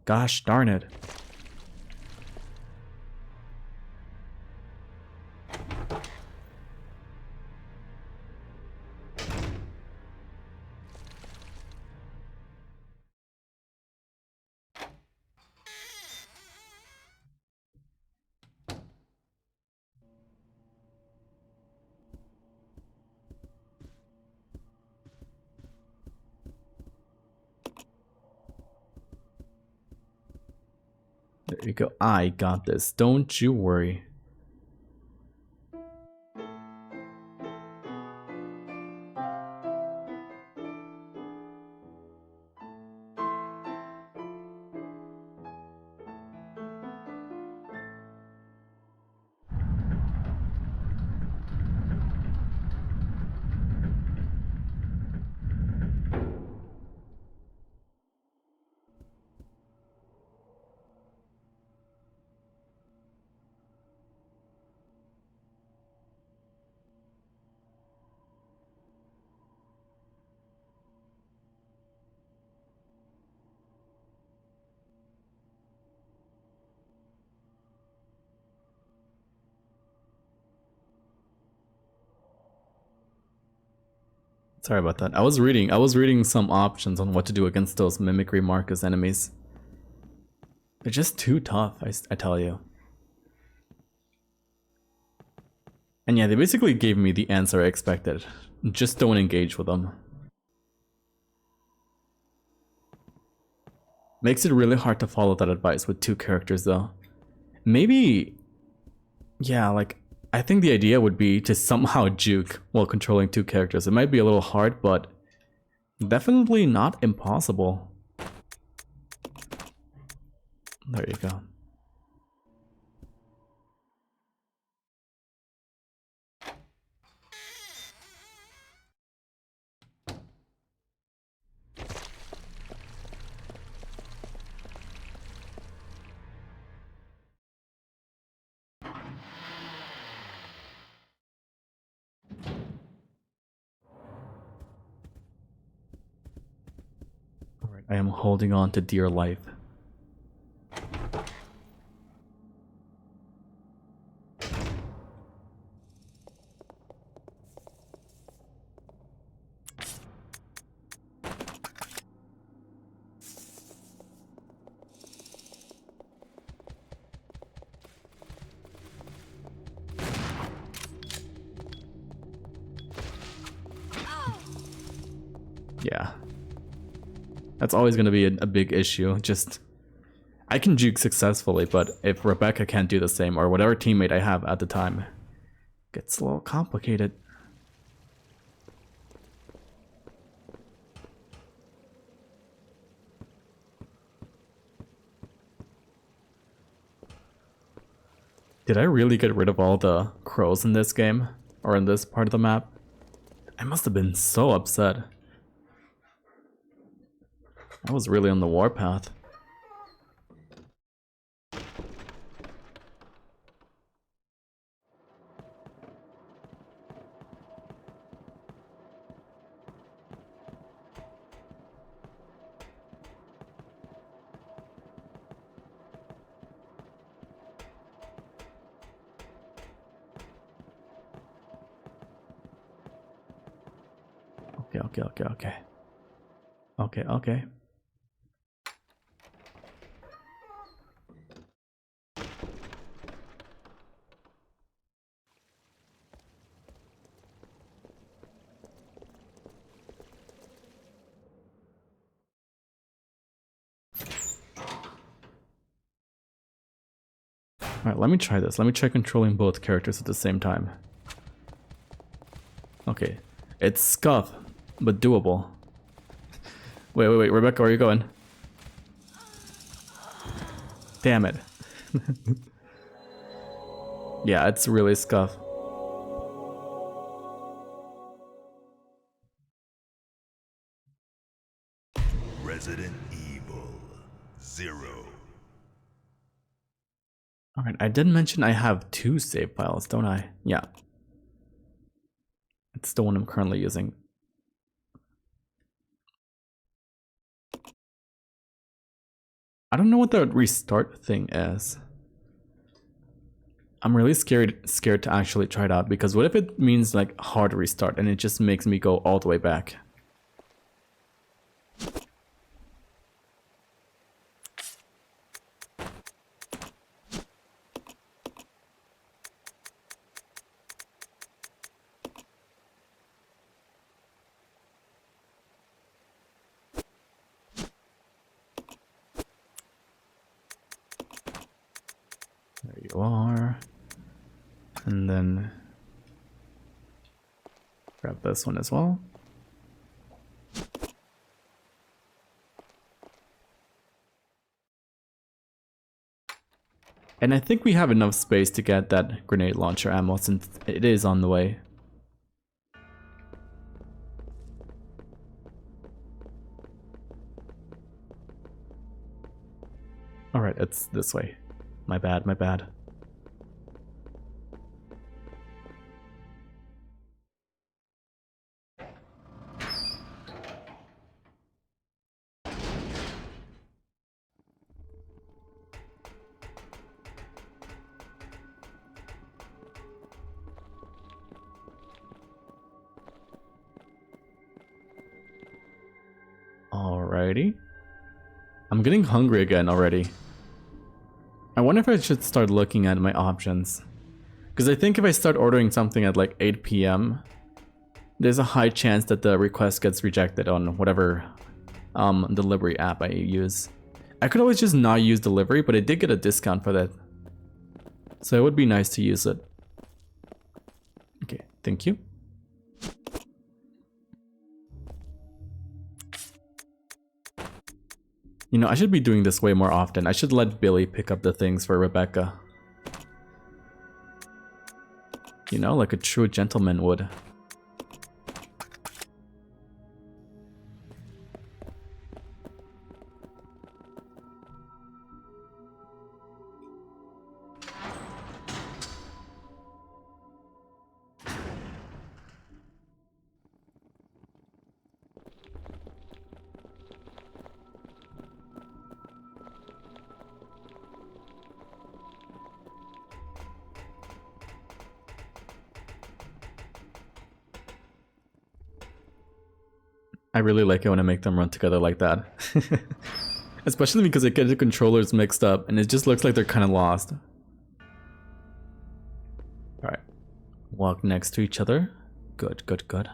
gosh darn it. There you go. I got this. Don't you worry. Sorry about that. I was reading some options on what to do against those Mimicry Marcus enemies. They're just too tough, I tell you. And yeah, they basically gave me the answer I expected. Just don't engage with them. Makes it really hard to follow that advice with 2 characters though. Maybe... yeah, like, I think the idea would be to somehow juke while controlling 2 characters. It might be a little hard, but definitely not impossible. There you go. Alright, I am holding on to dear life. Yeah. That's always going to be a big issue. Just, I can juke successfully, but if Rebecca can't do the same, or whatever teammate I have at the time, it gets a little complicated. Did I really get rid of all the crows in this game? Or in this part of the map? I must have been so upset. I was really on the warpath. Okay. Okay. Alright, let me try this. Let me try controlling both characters at the same time. Okay. It's scuff, but doable. Wait, Rebecca, where are you going? Damn it. Yeah, it's really scuff. Resident Evil 0. Alright, I did mention I have 2 save files, don't I? Yeah. It's the one I'm currently using. I don't know what the restart thing is. I'm really scared to actually try it out, because what if it means like hard restart and it just makes me go all the way back? There you are. And then grab this one as well. And I think we have enough space to get that grenade launcher ammo since it is on the way. Alright, it's this way. My bad. Alrighty. I'm getting hungry again already. I wonder if I should start looking at my options. Because I think if I start ordering something at like 8 p.m., there's a high chance that the request gets rejected on whatever delivery app I use. I could always just not use delivery, but I did get a discount for that. So it would be nice to use it. Okay, thank you. You know, I should be doing this way more often. I should let Billy pick up the things for Rebecca. You know, like a true gentleman would. I really like it when I make them run together like that. Especially because I get the controllers mixed up and it just looks like they're kind of lost. Alright. Walk next to each other. Good, good, good.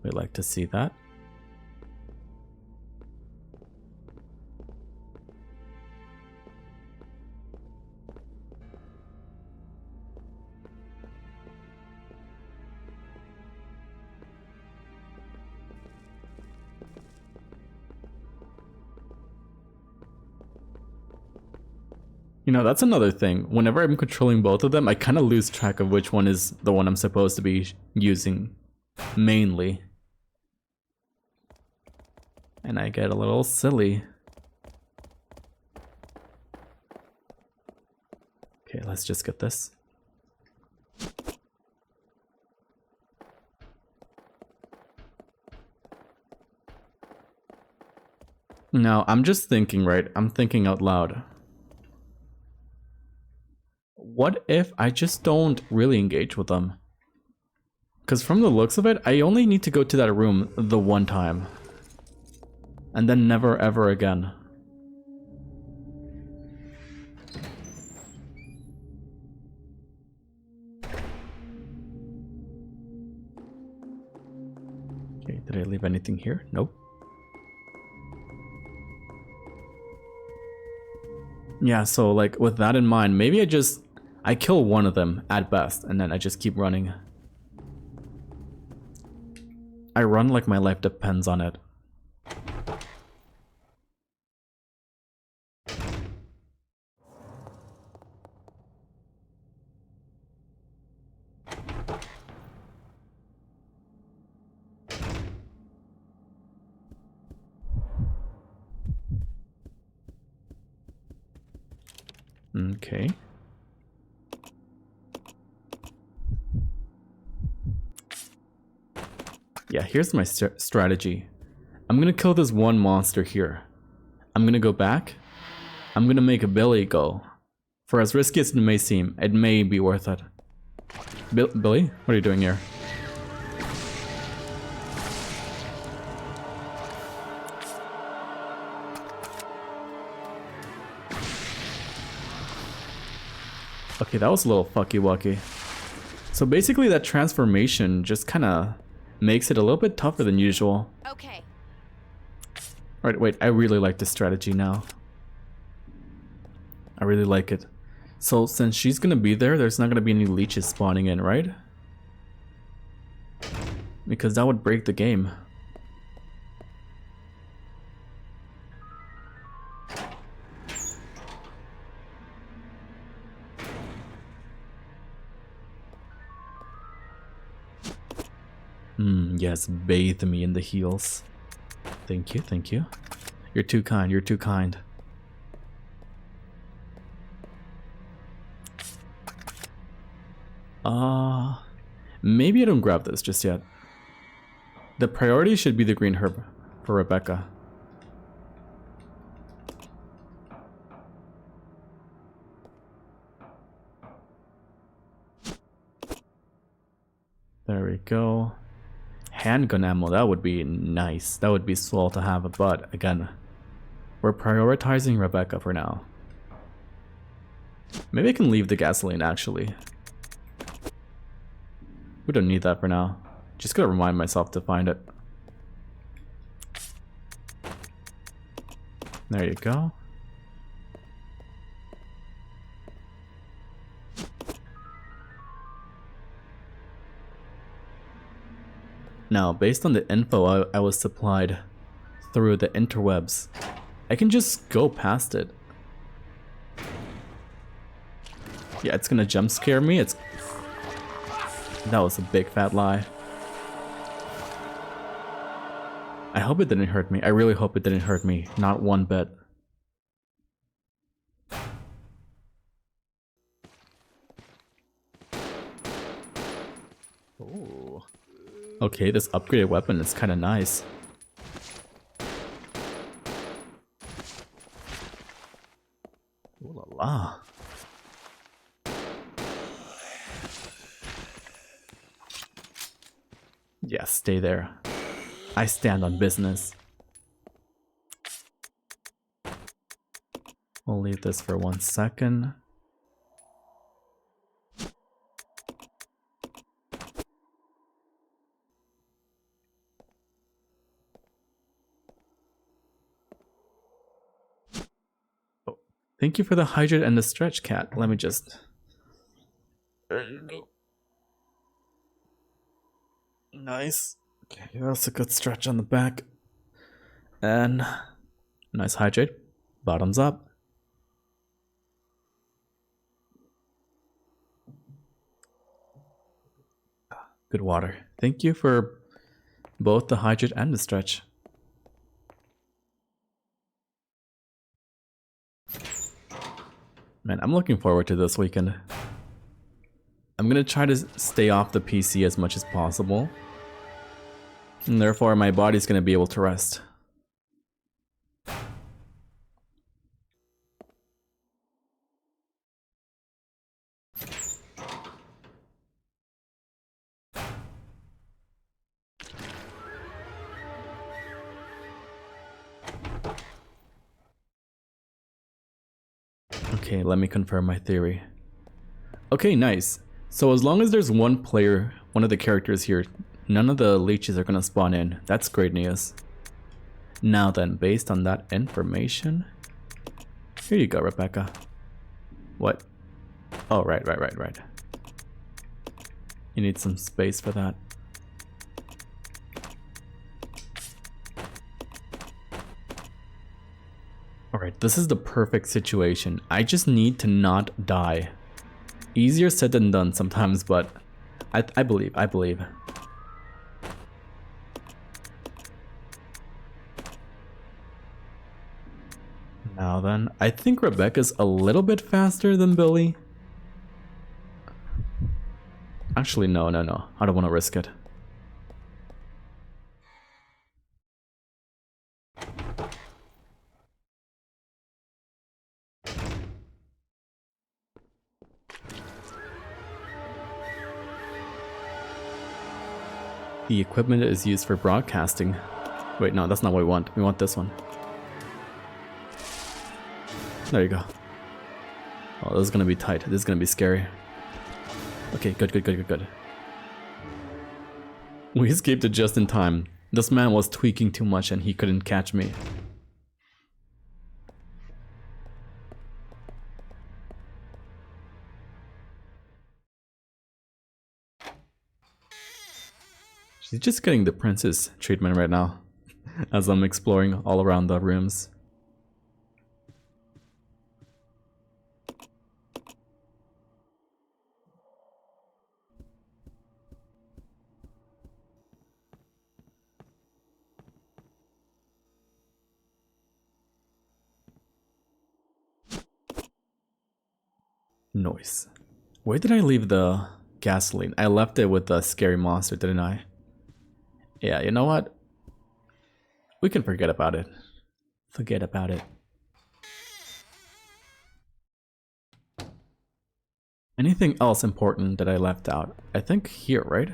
We like to see that. You know, that's another thing. Whenever I'm controlling both of them, I kind of lose track of which one is the one I'm supposed to be using mainly. And I get a little silly. Okay, let's just get this. Now, I'm just thinking, right? I'm thinking out loud. What if I just don't really engage with them? Because from the looks of it, I only need to go to that room the one time. And then never ever again. Okay, did I leave anything here? Nope. Yeah, so like with that in mind, maybe I kill one of them at best, and then I just keep running. I run like my life depends on it. Okay. Yeah, here's my strategy. I'm gonna kill this one monster here. I'm gonna go back. I'm gonna make a Billy go. For as risky as it may seem, it may be worth it. Billy? What are you doing here? Okay, that was a little fucky-wucky. So basically that transformation just kinda makes it a little bit tougher than usual. Okay. Alright, wait, I really like this strategy now. I really like it. So since she's gonna be there, there's not gonna be any leeches spawning in, right? Because that would break the game. Yes, bathe me in the heels. Thank you, thank you. You're too kind, you're too kind. Maybe I don't grab this just yet. The priority should be the green herb for Rebecca. There we go. handgun ammo, that would be nice. That would be swell to have, but again, we're prioritizing Rebecca for now. Maybe I can leave the gasoline actually. We don't need that for now. Just gotta remind myself to find it. There you go. Now, based on the info I was supplied through the interwebs, I can just go past it. Yeah, it's gonna jump scare me. That was a big fat lie. I hope it didn't hurt me. I really hope it didn't hurt me. Not one bit. Oh. Okay, this upgraded weapon is kind of nice. Ooh la la. Yeah, stay there. I stand on business. We'll leave this for 1 second. Oh, thank you for the hydrate and the stretch, cat. Let me just... Nice. Okay, that's a good stretch on the back. And nice hydrate. Bottoms up. Good water. Thank you for both the hydrate and the stretch. Man, I'm looking forward to this weekend. I'm gonna try to stay off the PC as much as possible. And therefore, my body's gonna be able to rest. Okay, let me confirm my theory. Okay, nice. So as long as there's one player, one of the characters here, none of the leeches are gonna spawn in. That's great news. Now then, based on that information... Here you go, Rebecca. What? Oh, right. You need some space for that. Alright, this is the perfect situation. I just need to not die. Easier said than done sometimes, but I believe. Now then, I think Rebecca's a little bit faster than Billy. Actually, no. I don't want to risk it. The equipment is used for broadcasting. Wait, no, that's not what we want. We want this one. There you go. Oh, this is gonna be tight. This is gonna be scary. Okay, good. We escaped it just in time. This man was tweaking too much and he couldn't catch me. She's just getting the princess treatment right now, as I'm exploring all around the rooms. Noise. Where did I leave the gasoline? I left it with the scary monster, didn't I? Yeah, you know what? We can forget about it. Forget about it. Anything else important that I left out? I think here, right?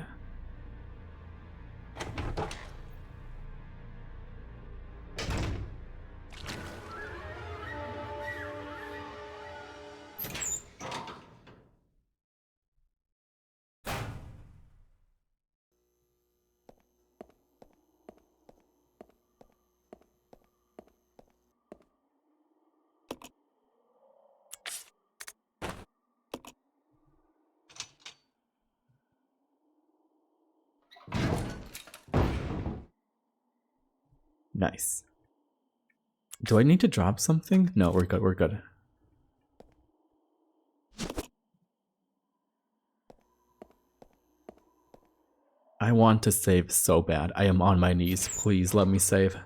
Nice. Do I need to drop something? No, we're good, we're good. I want to save so bad. I am on my knees. Please let me save.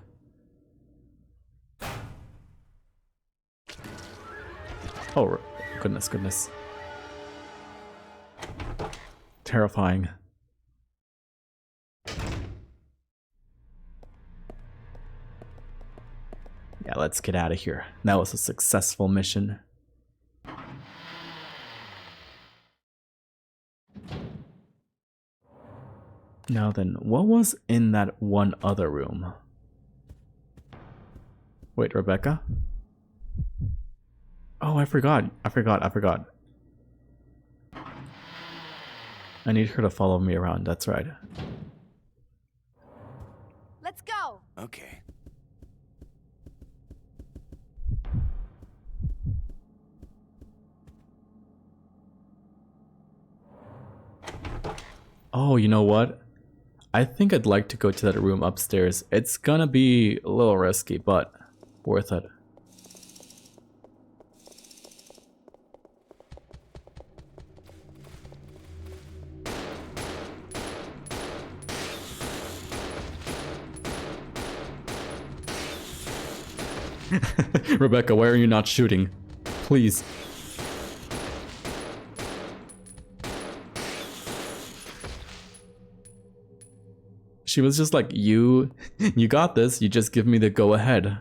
Oh, goodness, goodness. Terrifying. Yeah, let's get out of here. That was a successful mission. Now then, what was in that one other room? Wait, Rebecca? Oh, I forgot. I forgot. I need her to follow me around, that's right. Let's go. Okay. Oh, you know what? I think I'd like to go to that room upstairs. It's gonna be a little risky, but worth it. Rebecca, why are you not shooting? Please. She was just like, you got this, you just give me the go ahead.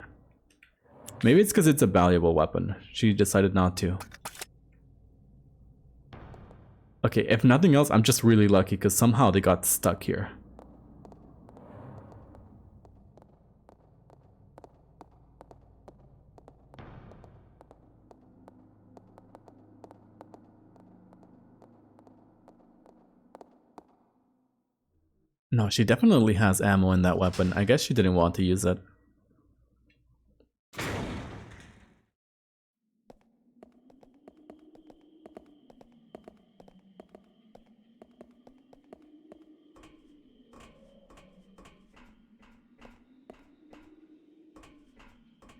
Maybe it's because it's a valuable weapon. She decided not to. Okay, if nothing else, I'm just really lucky because somehow they got stuck here. No, she definitely has ammo in that weapon. I guess she didn't want to use it.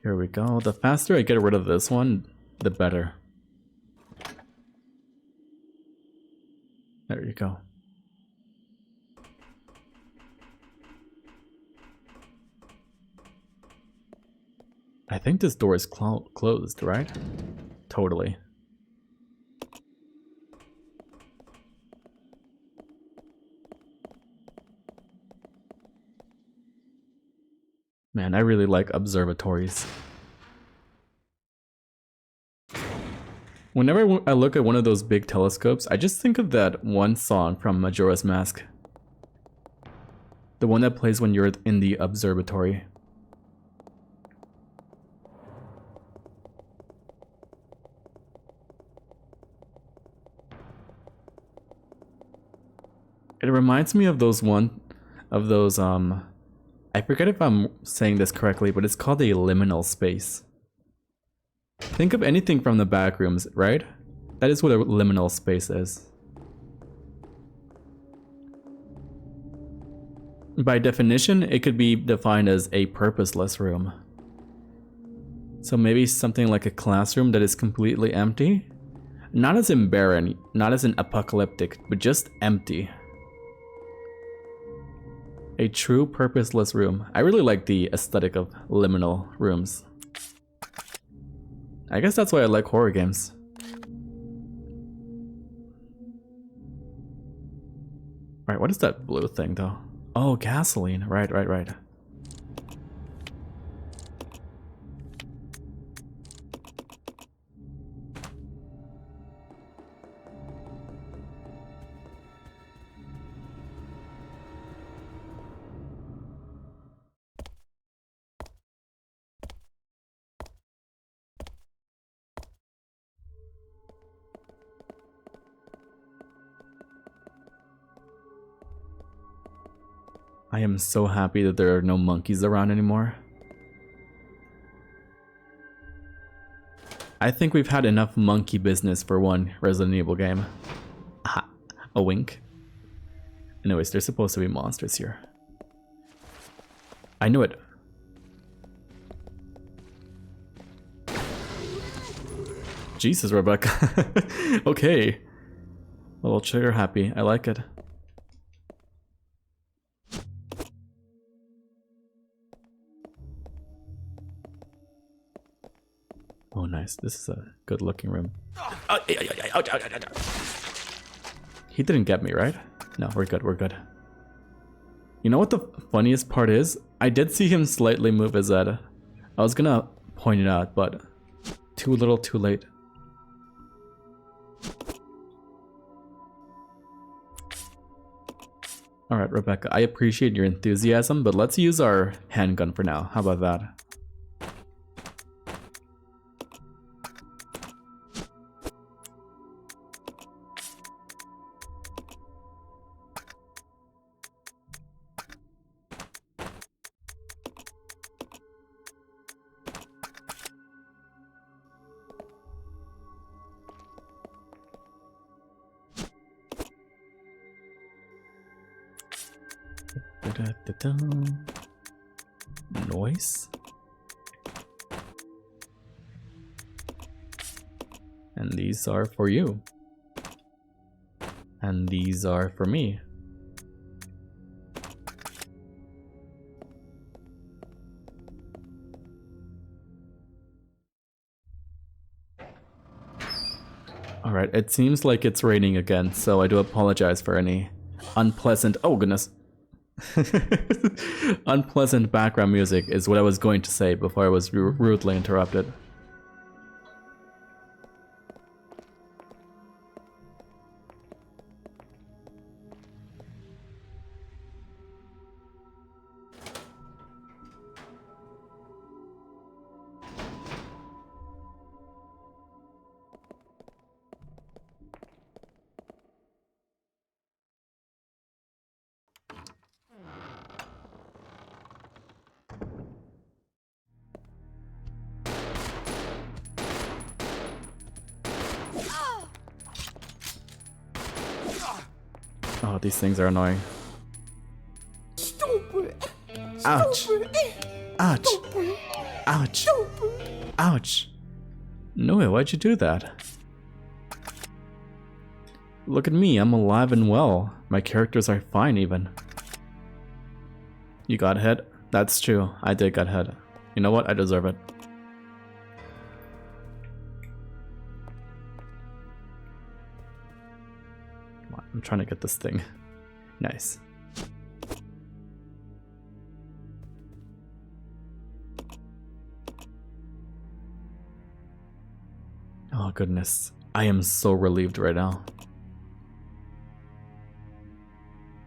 Here we go. The faster I get rid of this one, the better. There you go. I think this door is closed, right? Totally. Man, I really like observatories. Whenever I look at one of those big telescopes, I just think of that one song from Majora's Mask. The one that plays when you're in the observatory. It reminds me of I forget if I'm saying this correctly, but it's called a liminal space. Think of anything from the back rooms, right? That is what a liminal space is. By definition, it could be defined as a purposeless room. So maybe something like a classroom that is completely empty? Not as in barren, not as in apocalyptic, but just empty. A true purposeless room. I really like the aesthetic of liminal rooms. I guess that's why I like horror games. Alright, what is that blue thing though? Oh, gasoline. Right. I am so happy that there are no monkeys around anymore. I think we've had enough monkey business for one Resident Evil game. Aha, a wink. Anyways, there's supposed to be monsters here. I knew it. Jesus, Rebecca. Okay. A little trigger happy. I like it. Oh, nice. This is a good looking room. He didn't get me, right? No, we're good, we're good. You know what the funniest part is? I did see him slightly move his head. I was gonna point it out, but too little, too late. Alright, Rebecca, I appreciate your enthusiasm, but let's use our handgun for now. How about that? Noise. And these are for you. And these are for me. Alright, it seems like it's raining again, so I do apologize for any unpleasant— oh goodness. Unpleasant background music is what I was going to say before I was rudely interrupted. Oh, these things are annoying. Ouch! Ouch! Ouch! Ouch! Noe, why'd you do that? Look at me, I'm alive and well. My characters are fine even. You got hit? That's true, I did get hit. You know what? I deserve it. I'm trying to get this thing. Nice. Oh goodness. I am so relieved right now.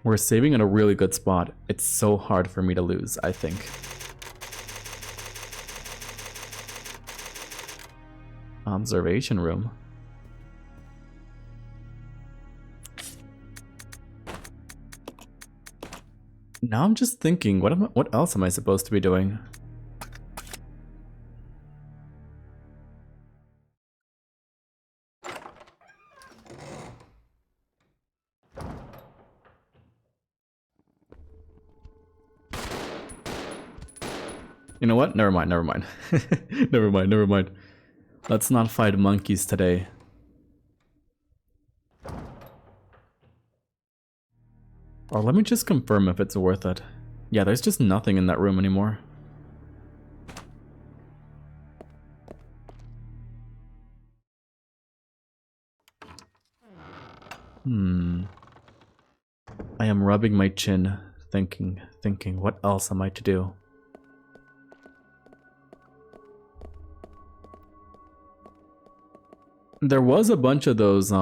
We're saving at a really good spot. It's so hard for me to lose, I think. Observation room. Now I'm just thinking, what else am I supposed to be doing? You know what? Never mind, never mind. Never mind, never mind. Let's not fight monkeys today. Or let me just confirm if it's worth it. Yeah, there's just nothing in that room anymore. I am rubbing my chin, thinking, what else am I to do? There was a bunch of those,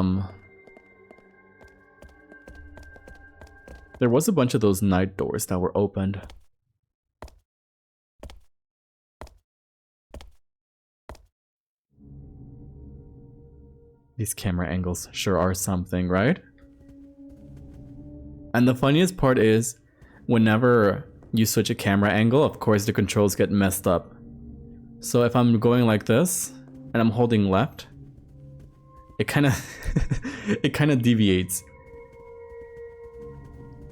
there was a bunch of those night doors that were opened. These camera angles sure are something, right? And the funniest part is, whenever you switch a camera angle, of course the controls get messed up. So if I'm going like this, and I'm holding left, it kind of deviates.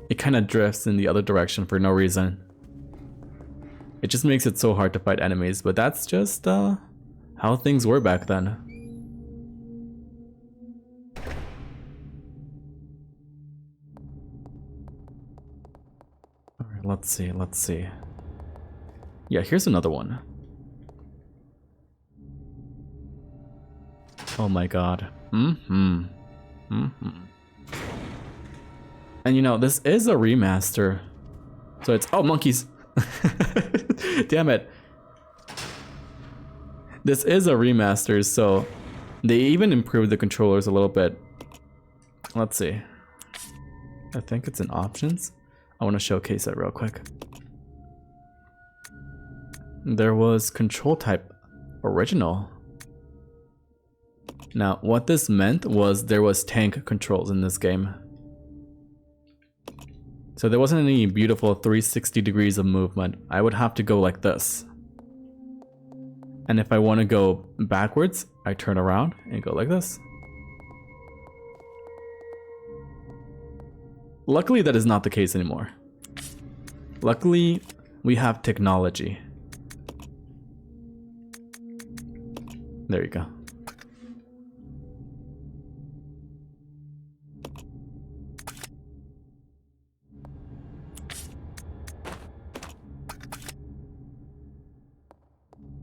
It kind of drifts in the other direction for no reason. It just makes it so hard to fight enemies, but that's just how things were back then. let's see, let's see. Yeah, here's another one. Oh my god. Mm-hmm. Mm-hmm. And you know, this is a remaster. So it's... Oh, monkeys! Damn it. This is a remaster, so they even improved the controllers a little bit. Let's see. I think it's in options. I want to showcase it real quick. There was control type original. Now, what this meant was there was tank controls in this game. So there wasn't any beautiful 360 degrees of movement. I would have to go like this. And if I want to go backwards, I turn around and go like this. Luckily, that is not the case anymore. Luckily, we have technology. There you go.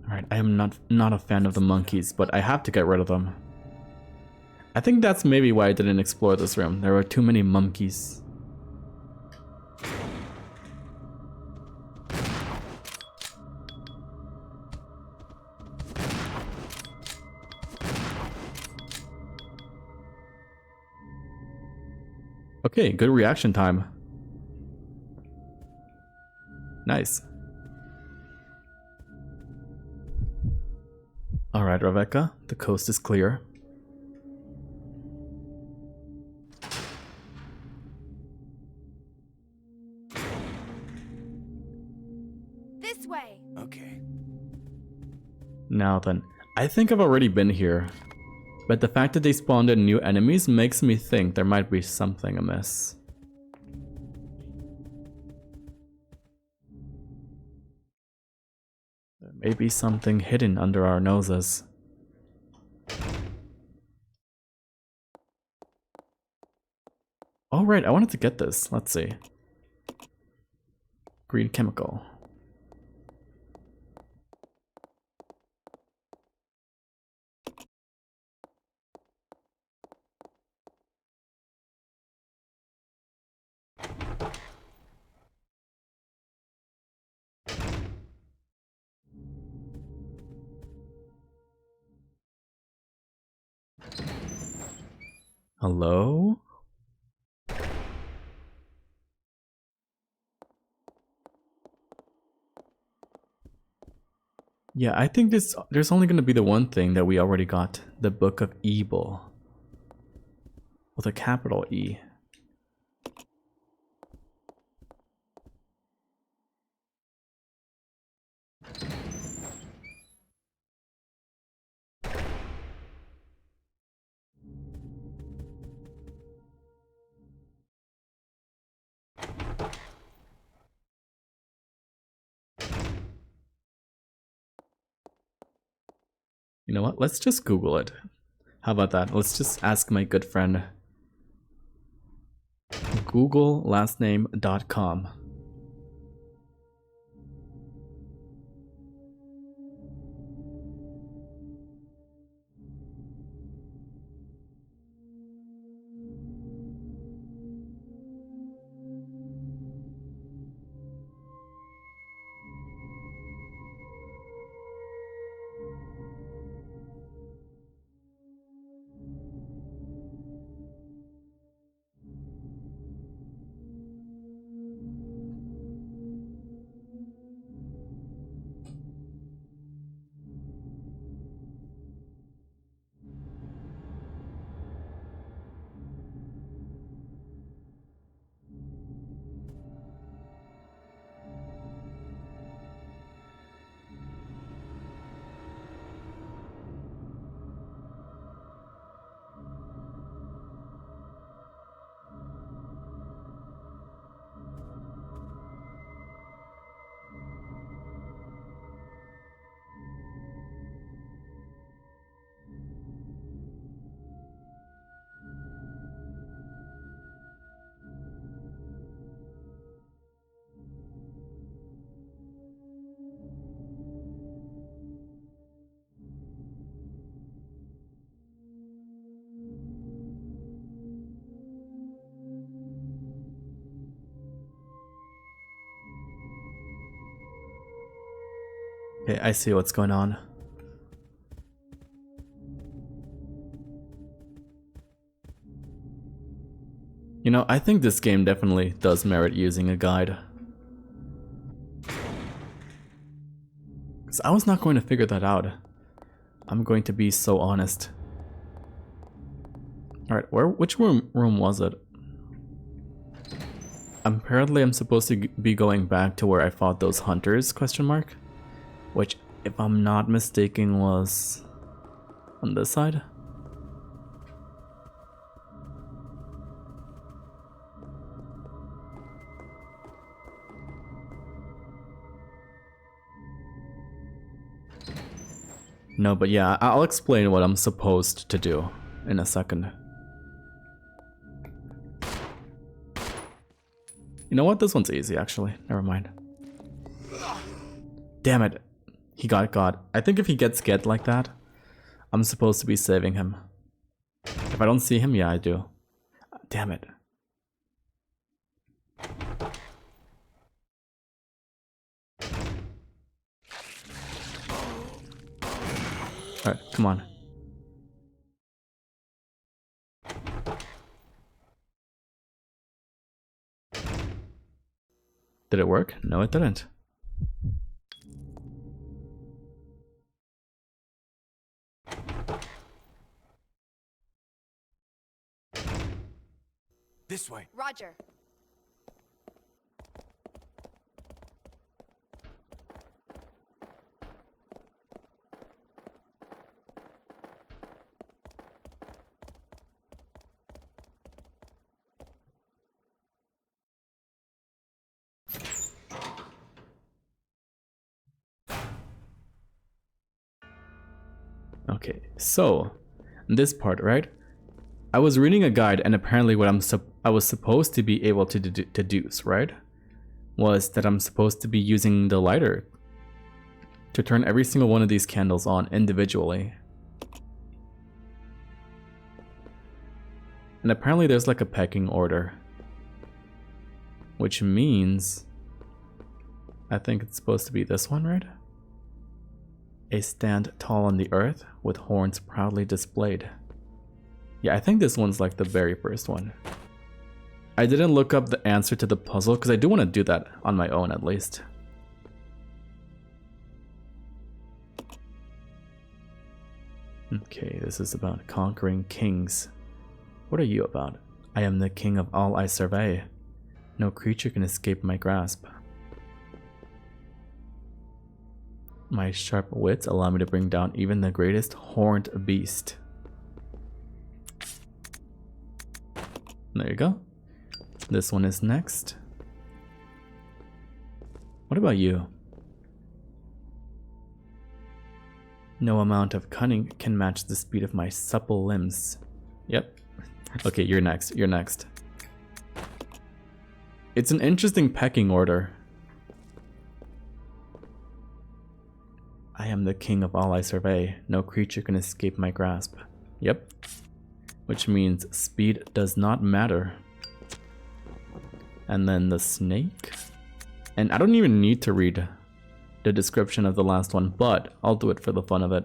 Alright, I am not a fan of the monkeys, but I have to get rid of them. I think that's maybe why I didn't explore this room. There were too many monkeys. Okay, good reaction time. Nice. Alright, Rebecca, the coast is clear. This way. Okay. Now then, I think I've already been here, but the fact that they spawned in new enemies makes me think there might be something amiss. There may be something hidden under our noses. Oh right, I wanted to get this. Let's see. Green chemical. Hello? Yeah, I think there's only gonna be the one thing that we already got. The Book of Evil. With a capital E. You know what? Let's just Google it. How about that? Let's just ask my good friend. GoogleLastName.com. Okay, I see what's going on. You know, I think this game definitely does merit using a guide. Because I was not going to figure that out. I'm going to be so honest. Alright, which room was it? Apparently I'm supposed to be going back to where I fought those hunters, question mark? Which, if I'm not mistaken, was on this side? No, but yeah, I'll explain what I'm supposed to do in a second. You know what? This one's easy, actually. Never mind. Damn it. He got. I think if he gets get like that, I'm supposed to be saving him. If I don't see him, yeah, I do. Damn it. Alright, come on. Did it work? No, it didn't. This way. Roger. Okay, so this part, right? I was reading a guide, and apparently what I was supposed to be able to deduce, right, was that I'm supposed to be using the lighter to turn every single one of these candles on individually. And apparently there's like a pecking order, which means I think it's supposed to be this one, right? A stand tall on the earth with horns proudly displayed. Yeah, I think this one's like the very first one. I didn't look up the answer to the puzzle because I do want to do that on my own at least. Okay, this is about conquering kings. What are you about? I am the king of all I survey. No creature can escape my grasp. My sharp wits allow me to bring down even the greatest horned beast. There you go. This one is next. What about you? No amount of cunning can match the speed of my supple limbs. Yep. Okay, you're next. You're next. It's an interesting pecking order. I am the king of all I survey. No creature can escape my grasp. Yep. Which means speed does not matter. And then the snake. And I don't even need to read the description of the last one, but I'll do it for the fun of it.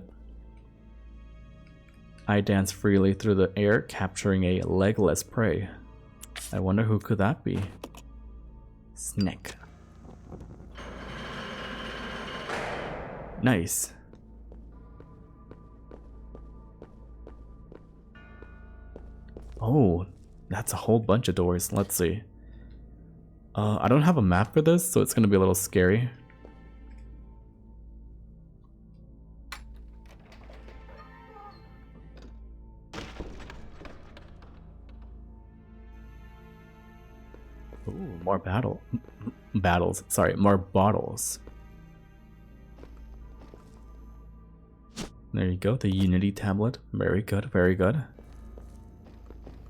I dance freely through the air, capturing a legless prey. I wonder who could that be? Snake. Nice. Oh, that's a whole bunch of doors. Let's see. I don't have a map for this, so it's gonna be a little scary. Ooh, more battles. Sorry, more bottles. There you go, the Unity tablet. Very good, very good.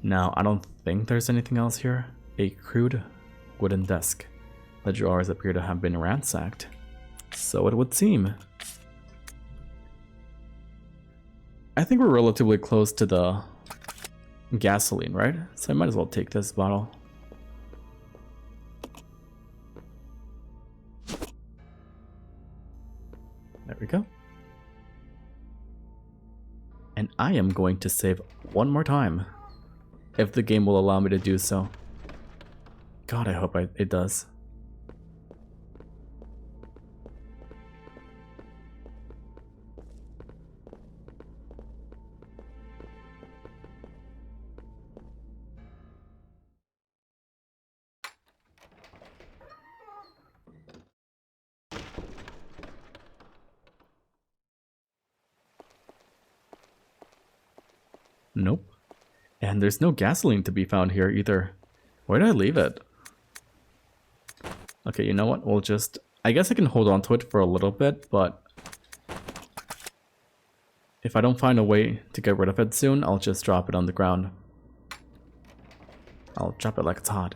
Now, I don't think there's anything else here. A crude wooden desk. The drawers appear to have been ransacked. So it would seem. I think we're relatively close to the gasoline, right? So I might as well take this bottle. we go. And I am going to save one more time, if the game will allow me to do so. God, I hope it does. Nope. And there's no gasoline to be found here either. Where did I leave it? Okay, you know what? We'll just... I guess I can hold on to it for a little bit, but... if I don't find a way to get rid of it soon, I'll just drop it on the ground. I'll drop it like it's hot.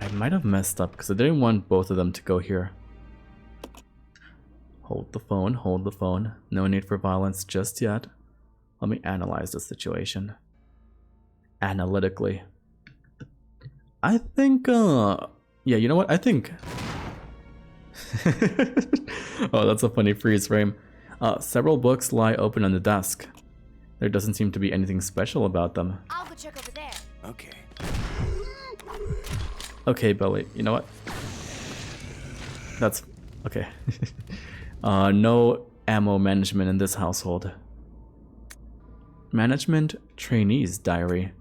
I might have messed up because I didn't want both of them to go here. Hold the phone, hold the phone. No need for violence just yet. Let me analyze the situation. Analytically. I think, yeah, you know what? I think... oh, that's a funny freeze frame. Several books lie open on the desk. There doesn't seem to be anything special about them. I'll go check over there. Okay. Okay, Belly, you know what? That's... okay. No ammo management in this household. Management Trainees Diary.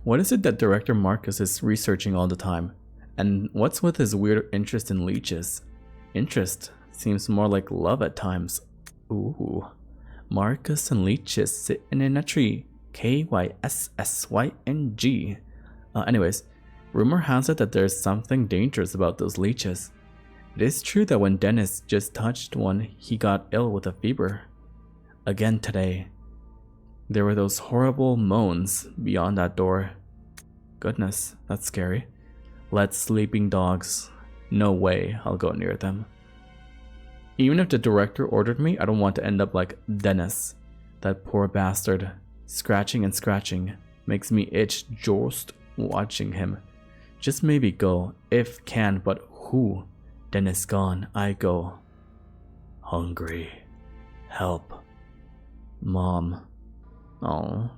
What is it that Director Marcus is researching all the time? And what's with his weird interest in leeches? Interest seems more like love at times. Ooh. Marcus and leeches sitting in a tree. K-Y-S-S-Y-N-G. Anyways, rumor has it that there's something dangerous about those leeches. It is true that when Dennis just touched one, he got ill with a fever. Again today. There were those horrible moans beyond that door. Goodness, that's scary. Let sleeping dogs. No way I'll go near them. Even if the director ordered me, I don't want to end up like Dennis. That poor bastard. Scratching and scratching. Makes me itch just watching him. Just maybe go, if can, but who? Dennis gone, I go. Hungry. Help. Mom. Oh.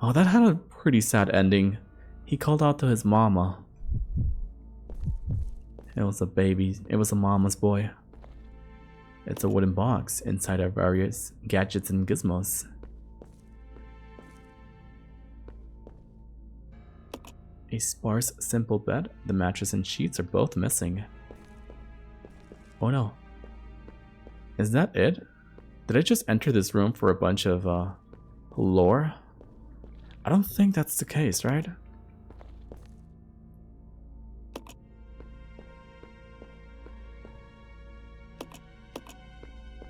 Oh, that had a pretty sad ending. He called out to his mama. It was a baby. It was a mama's boy. It's a wooden box. Inside are various gadgets and gizmos. A sparse, simple bed. The mattress and sheets are both missing. Oh no. Is that it? Did I just enter this room for a bunch of, lore? I don't think that's the case, right?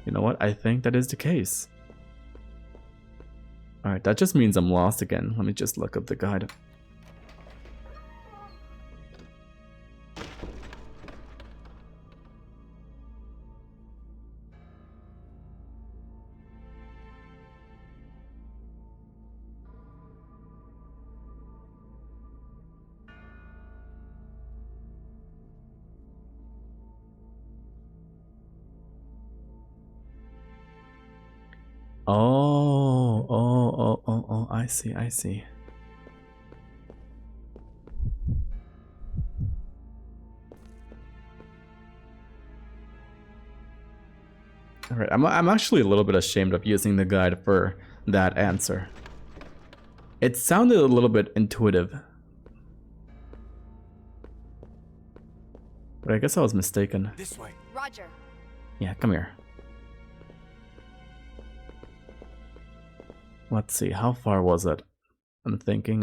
You know what? I think that is the case. Alright, that just means I'm lost again. Let me just look up the guide. Oh, I see, I see. Alright, I'm actually a little bit ashamed of using the guide for that answer. It sounded a little bit intuitive. But I guess I was mistaken. This way. Roger. Yeah, come here. Let's see, how far was it? I'm thinking.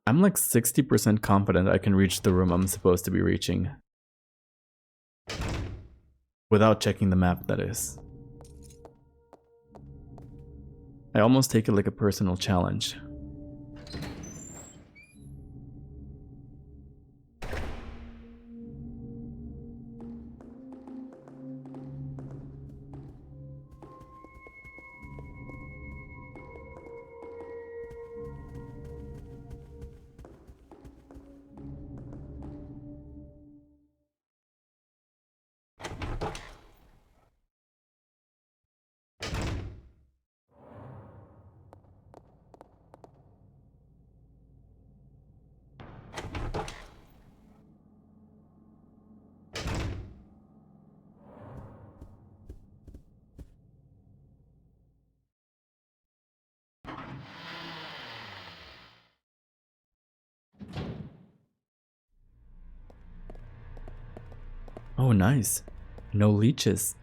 I'm like 60% confident I can reach the room I'm supposed to be reaching. Without checking the map, that is. I almost take it like a personal challenge. Oh, nice. No leeches.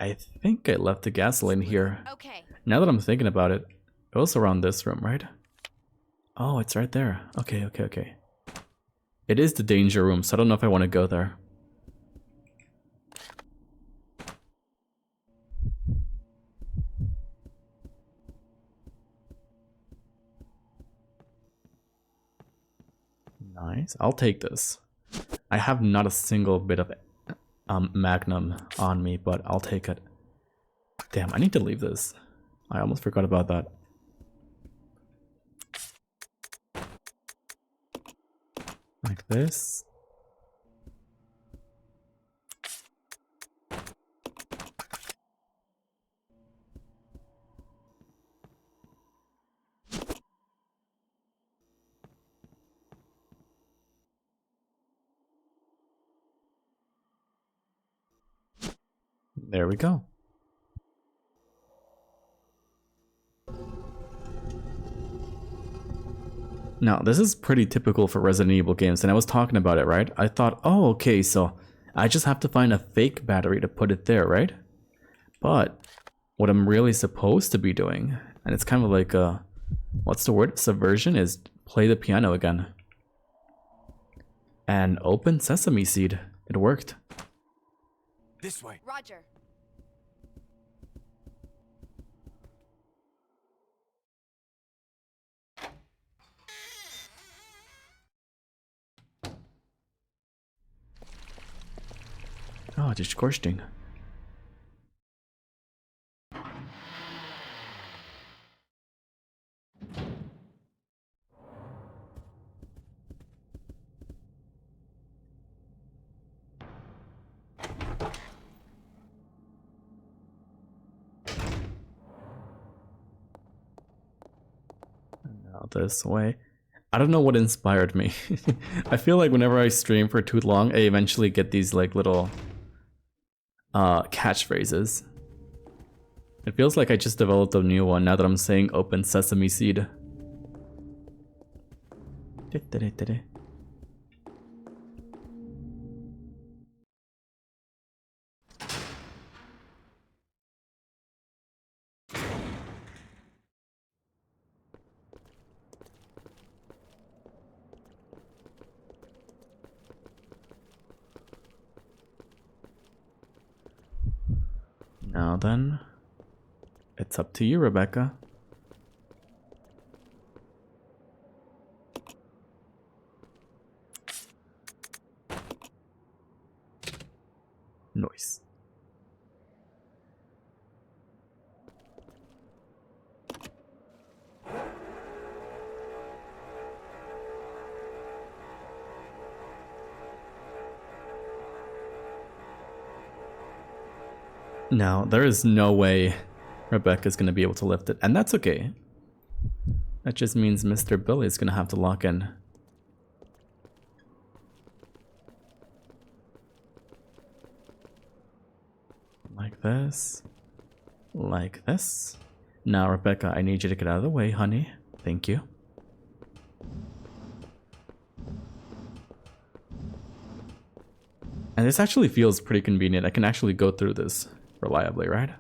I think I left the gasoline here. Okay. Now that I'm thinking about it, it was around this room, right? Oh, it's right there. Okay, okay, okay. It is the danger room, so I don't know if I want to go there. Nice. I'll take this. I have not a single bit of Magnum on me, but I'll take it. Damn, I need to leave this. I almost forgot about that. Like this. There we go. Now, this is pretty typical for Resident Evil games, and I was talking about it, right? I thought, oh, okay, so I just have to find a fake battery to put it there, right? But what I'm really supposed to be doing, and it's kind of like a, what's the word? Subversion, is play the piano again. And open sesame seed. It worked. This way. Roger. Oh, die Skorsting. Now this way. I don't know what inspired me. I feel like whenever I stream for too long, I eventually get these like little catchphrases. It feels like I just developed a new one now that I'm saying open sesame seed. Now then, it's up to you, Rebecca. Noise. No, there is no way Rebecca's going to be able to lift it, and that's okay. That just means Mr. Billy is going to have to lock in. Like this. Like this. Now, Rebecca, I need you to get out of the way, honey. Thank you. And this actually feels pretty convenient. I can actually go through this reliably, right?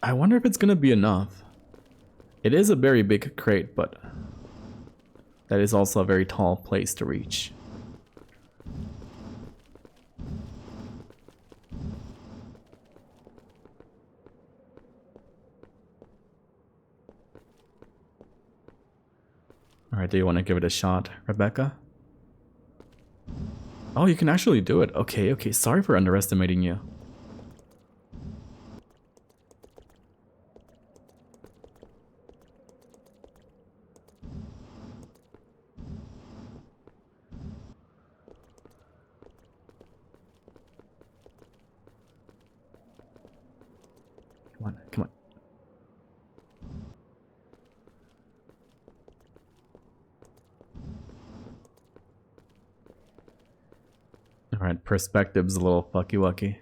I wonder if it's gonna be enough. It is a very big crate, but that is also a very tall place to reach. Alright, do you want to give it a shot, Rebecca? Oh, you can actually do it. Okay, okay. Sorry for underestimating you. Come on, come on. Alright, perspective's a little fucky-wucky.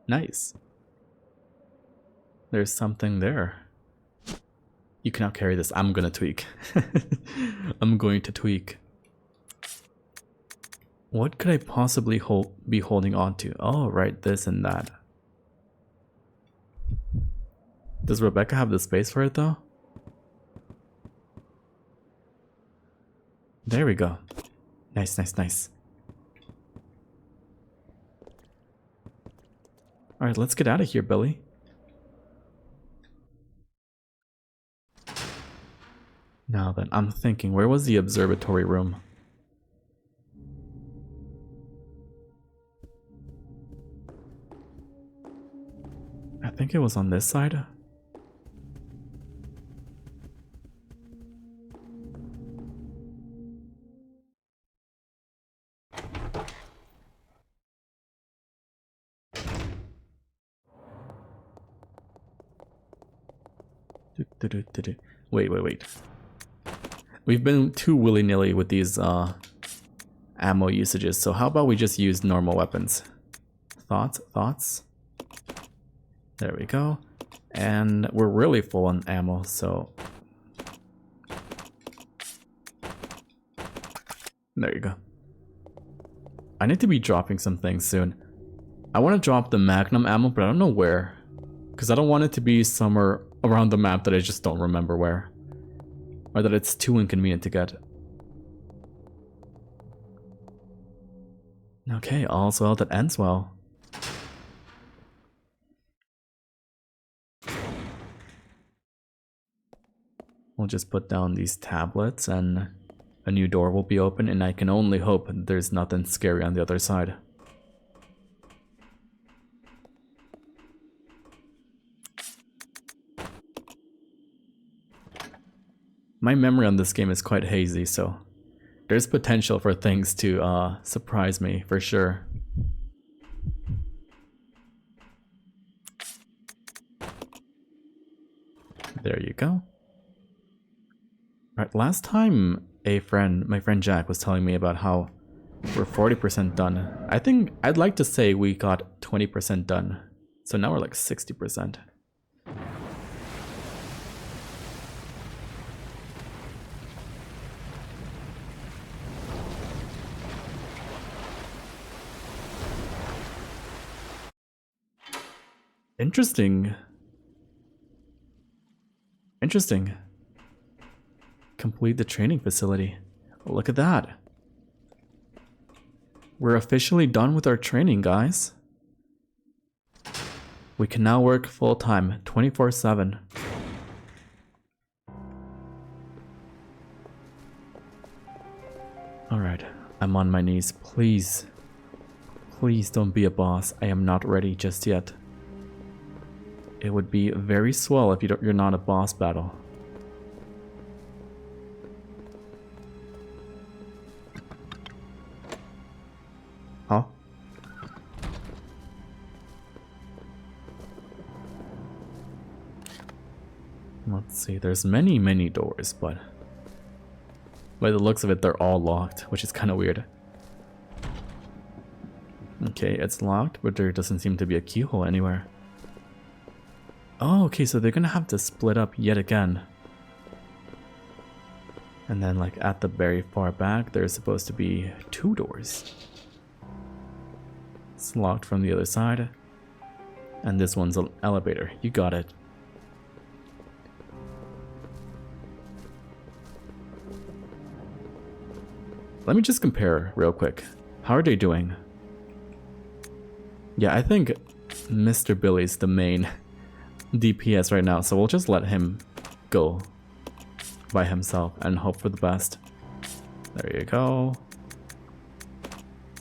Nice. There's something there. You cannot carry this. I'm gonna tweak. I'm going to tweak. What could I possibly be holding on to? Oh, right, this and that. Does Rebecca have the space for it though? There we go. Nice, nice, nice. Alright, let's get out of here, Billy. Now then, I'm thinking, where was the observatory room? I think it was on this side. Wait. We've been too willy-nilly with these ammo usages, so how about we just use normal weapons? Thoughts? There we go. And we're really full on ammo, so... There you go. I need to be dropping some things soon. I want to drop the Magnum ammo, but I don't know where. Because I don't want it to be somewhere around the map that I just don't remember where. Or that it's too inconvenient to get. Okay, all's well that ends well. We'll just put down these tablets and a new door will be open, and I can only hope there's nothing scary on the other side. My memory on this game is quite hazy, so there's potential for things to surprise me for sure. There you go. Alright, last time my friend Jack was telling me about how we're 40% done. I think I'd like to say we got 20% done. So now we're like 60%. Interesting. Complete the training facility. Look at that. We're officially done with our training, guys. We can now work full-time, 24/7. Alright, I'm on my knees. Please. Please don't be a boss. I am not ready just yet. It would be very swell if you're not a boss battle. Huh? Let's see, there's many doors, but by the looks of it, they're all locked, which is kind of weird. Okay, it's locked, but there doesn't seem to be a keyhole anywhere. Oh, okay, so they're gonna have to split up yet again. And then, like, at the very far back, there's supposed to be 2 doors. It's locked from the other side. And this one's an elevator. You got it. Let me just compare real quick. How are they doing? Yeah, I think Mr. Billy's the main DPS right now, so we'll just let him go by himself and hope for the best. There you go.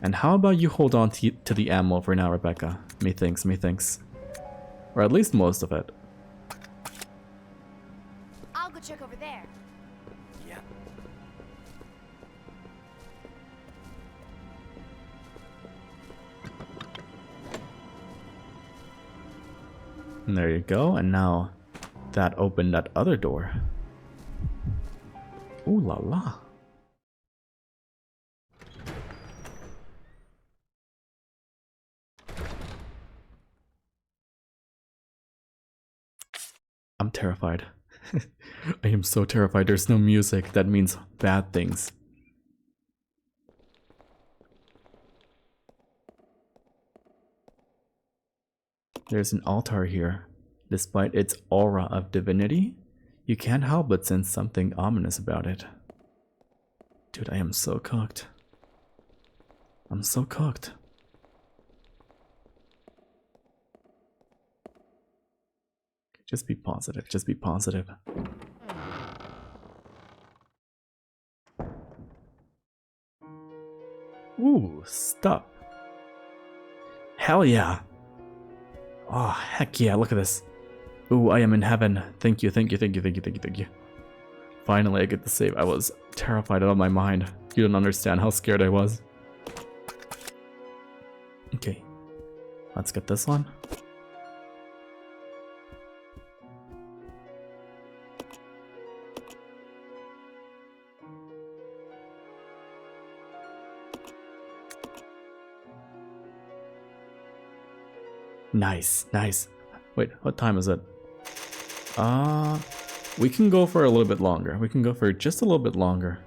And how about you hold on to the ammo for now, Rebecca? Methinks. Or at least most of it. I'll go check over there. Yeah. And there you go, and now that opened that other door. Ooh la la. I'm terrified. I am so terrified. There's no music. That means bad things. There's an altar here. Despite its aura of divinity, you can't help but sense something ominous about it. Dude, I am so cooked. I'm so cooked. Just be positive. Just be positive. Ooh, stop. Hell yeah. Oh, heck yeah, look at this. Ooh, I am in heaven. Thank you. Finally, I get the save. I was terrified out of my mind. You don't understand how scared I was. Okay. Let's get this one. Nice. Wait, what time is it? We can go for a little bit longer. We can go for just a little bit longer.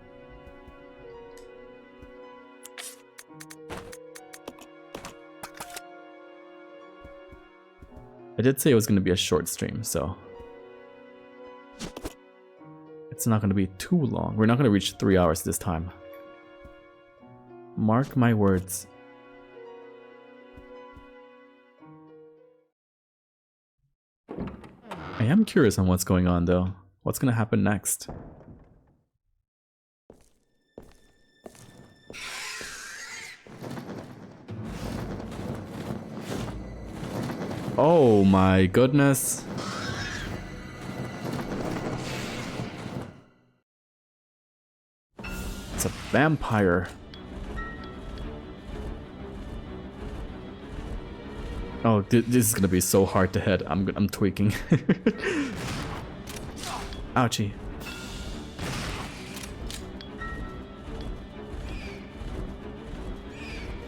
I did say it was going to be a short stream, so it's not going to be too long. We're not going to reach 3 hours this time. Mark my words. I am curious on what's going on though. What's gonna happen next? Oh my goodness. It's a vampire. Oh, this is gonna be so hard to hit. I'm tweaking. Ouchie.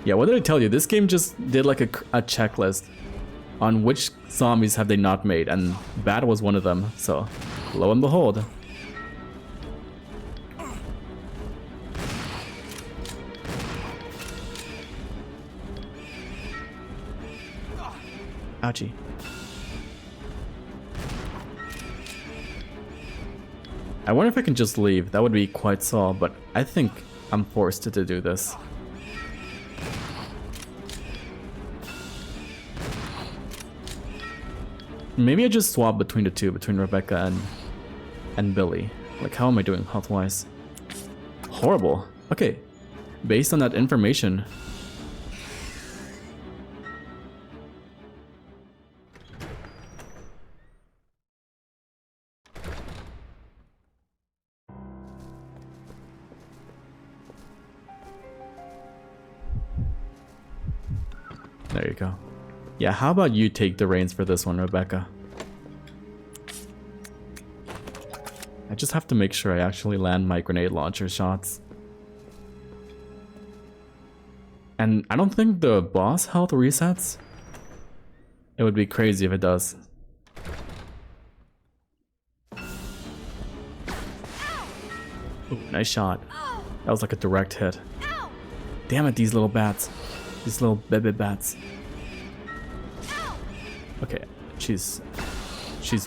Yeah, what did I tell you? This game just did like a checklist on which zombies have they not made, and Bat was one of them. So, lo and behold. Ouchie. I wonder if I can just leave. That would be quite Saul, but I think I'm forced to do this. Maybe I just swap between the two, between Rebecca and Billy. Like, how am I doing health-wise? Horrible. Okay. Based on that information, there you go. Yeah, how about you take the reins for this one, Rebecca? I just have to make sure I actually land my grenade launcher shots. And I don't think the boss health resets. It would be crazy if it does. Ooh, nice shot. That was like a direct hit. Damn it, these little bats. These little baby bats. Okay, she's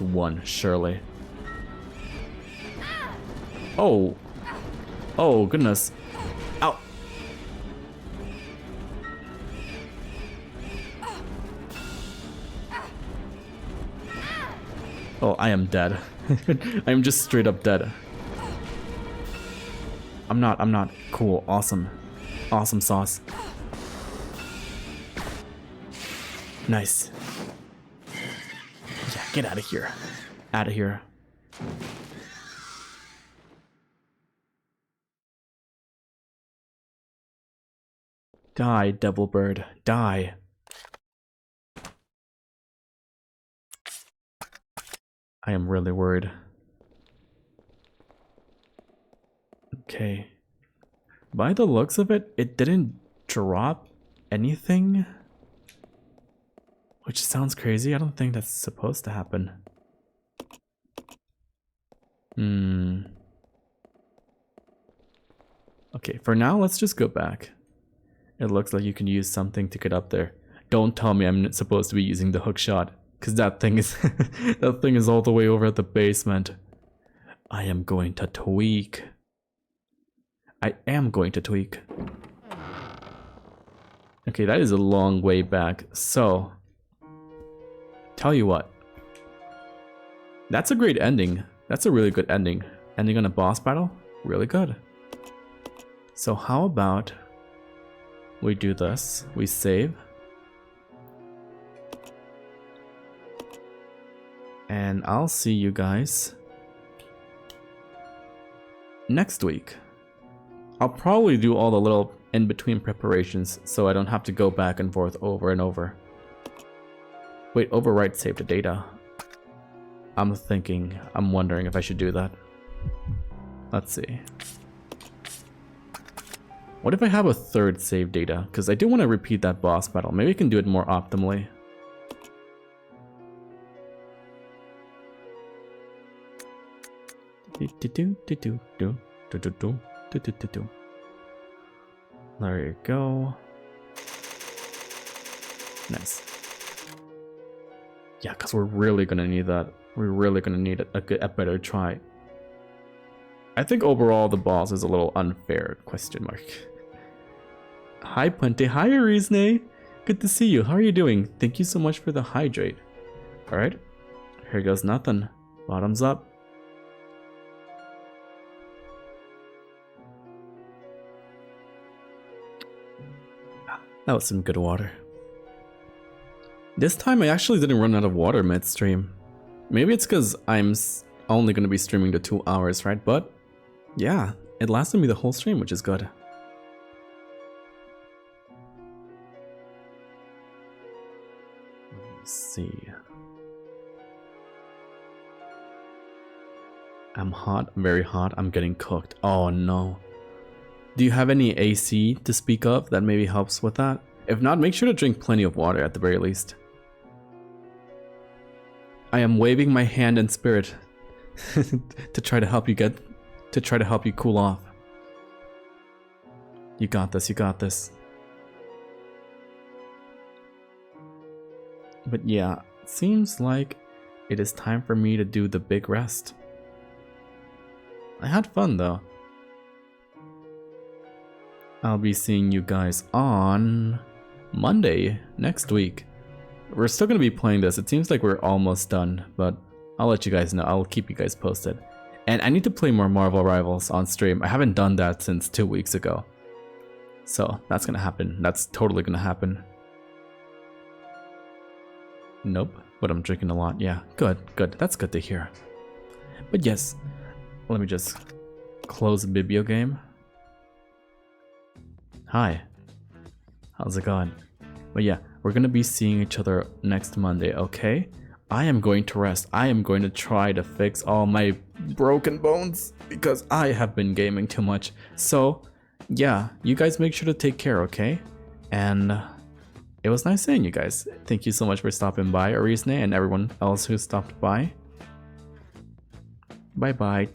won, surely. Oh. Oh, goodness. Ow. Oh, I am dead. I am just straight up dead. I'm not. Cool, awesome. Awesome sauce. Nice. Yeah, get out of here. Out of here. Die, devil bird. Die. I am really worried. Okay. By the looks of it, it didn't drop anything. Which sounds crazy. I don't think that's supposed to happen. Okay, for now, let's just go back. It looks like you can use something to get up there. Don't tell me I'm supposed to be using the hook shot. Because that thing is that thing is all the way over at the basement. I am going to tweak. I am going to tweak. Okay, that is a long way back. So, tell you what. That's a great ending. That's a really good ending. Ending on a boss battle? Really good. So how about we do this? We save. And I'll see you guys next week. I'll probably do all the little in-between preparations so I don't have to go back and forth over and over. Wait, overwrite saved data. I'm wondering if I should do that. Let's see. What if I have a third save data? Because I do want to repeat that boss battle. Maybe I can do it more optimally. There you go. Nice. Yeah, because we're really gonna need that. We're really gonna need a better try. I think overall the boss is a little unfair, question mark. Hi Puente, hi Arizne. Good to see you. How are you doing? Thank you so much for the hydrate. Alright, here goes nothing. Bottoms up. That was some good water. This time I actually didn't run out of water mid-stream. Maybe it's because I'm only going to be streaming the 2 hours, right? But yeah, it lasted me the whole stream, which is good. Let's see. I'm hot, very hot. I'm getting cooked. Oh no. Do you have any AC to speak of that maybe helps with that? If not, make sure to drink plenty of water at the very least. I am waving my hand in spirit to try to help you cool off. You got this, you got this. But yeah, it seems like it is time for me to do the big rest. I had fun though. I'll be seeing you guys on Monday next week. We're still going to be playing this. It seems like we're almost done, but I'll let you guys know. I'll keep you guys posted. And I need to play more Marvel Rivals on stream. I haven't done that since 2 weeks ago. So that's going to happen. That's totally going to happen. Nope, but I'm drinking a lot. Yeah, good, good. That's good to hear. But yes, let me just close the Bibio game. Hi, how's it going? But yeah, we're gonna be seeing each other next Monday, okay? I am going to rest. I am going to try to fix all my broken bones because I have been gaming too much. So, yeah, you guys make sure to take care, okay? And it was nice seeing you guys. Thank you so much for stopping by, Arisne, and everyone else who stopped by. Bye bye.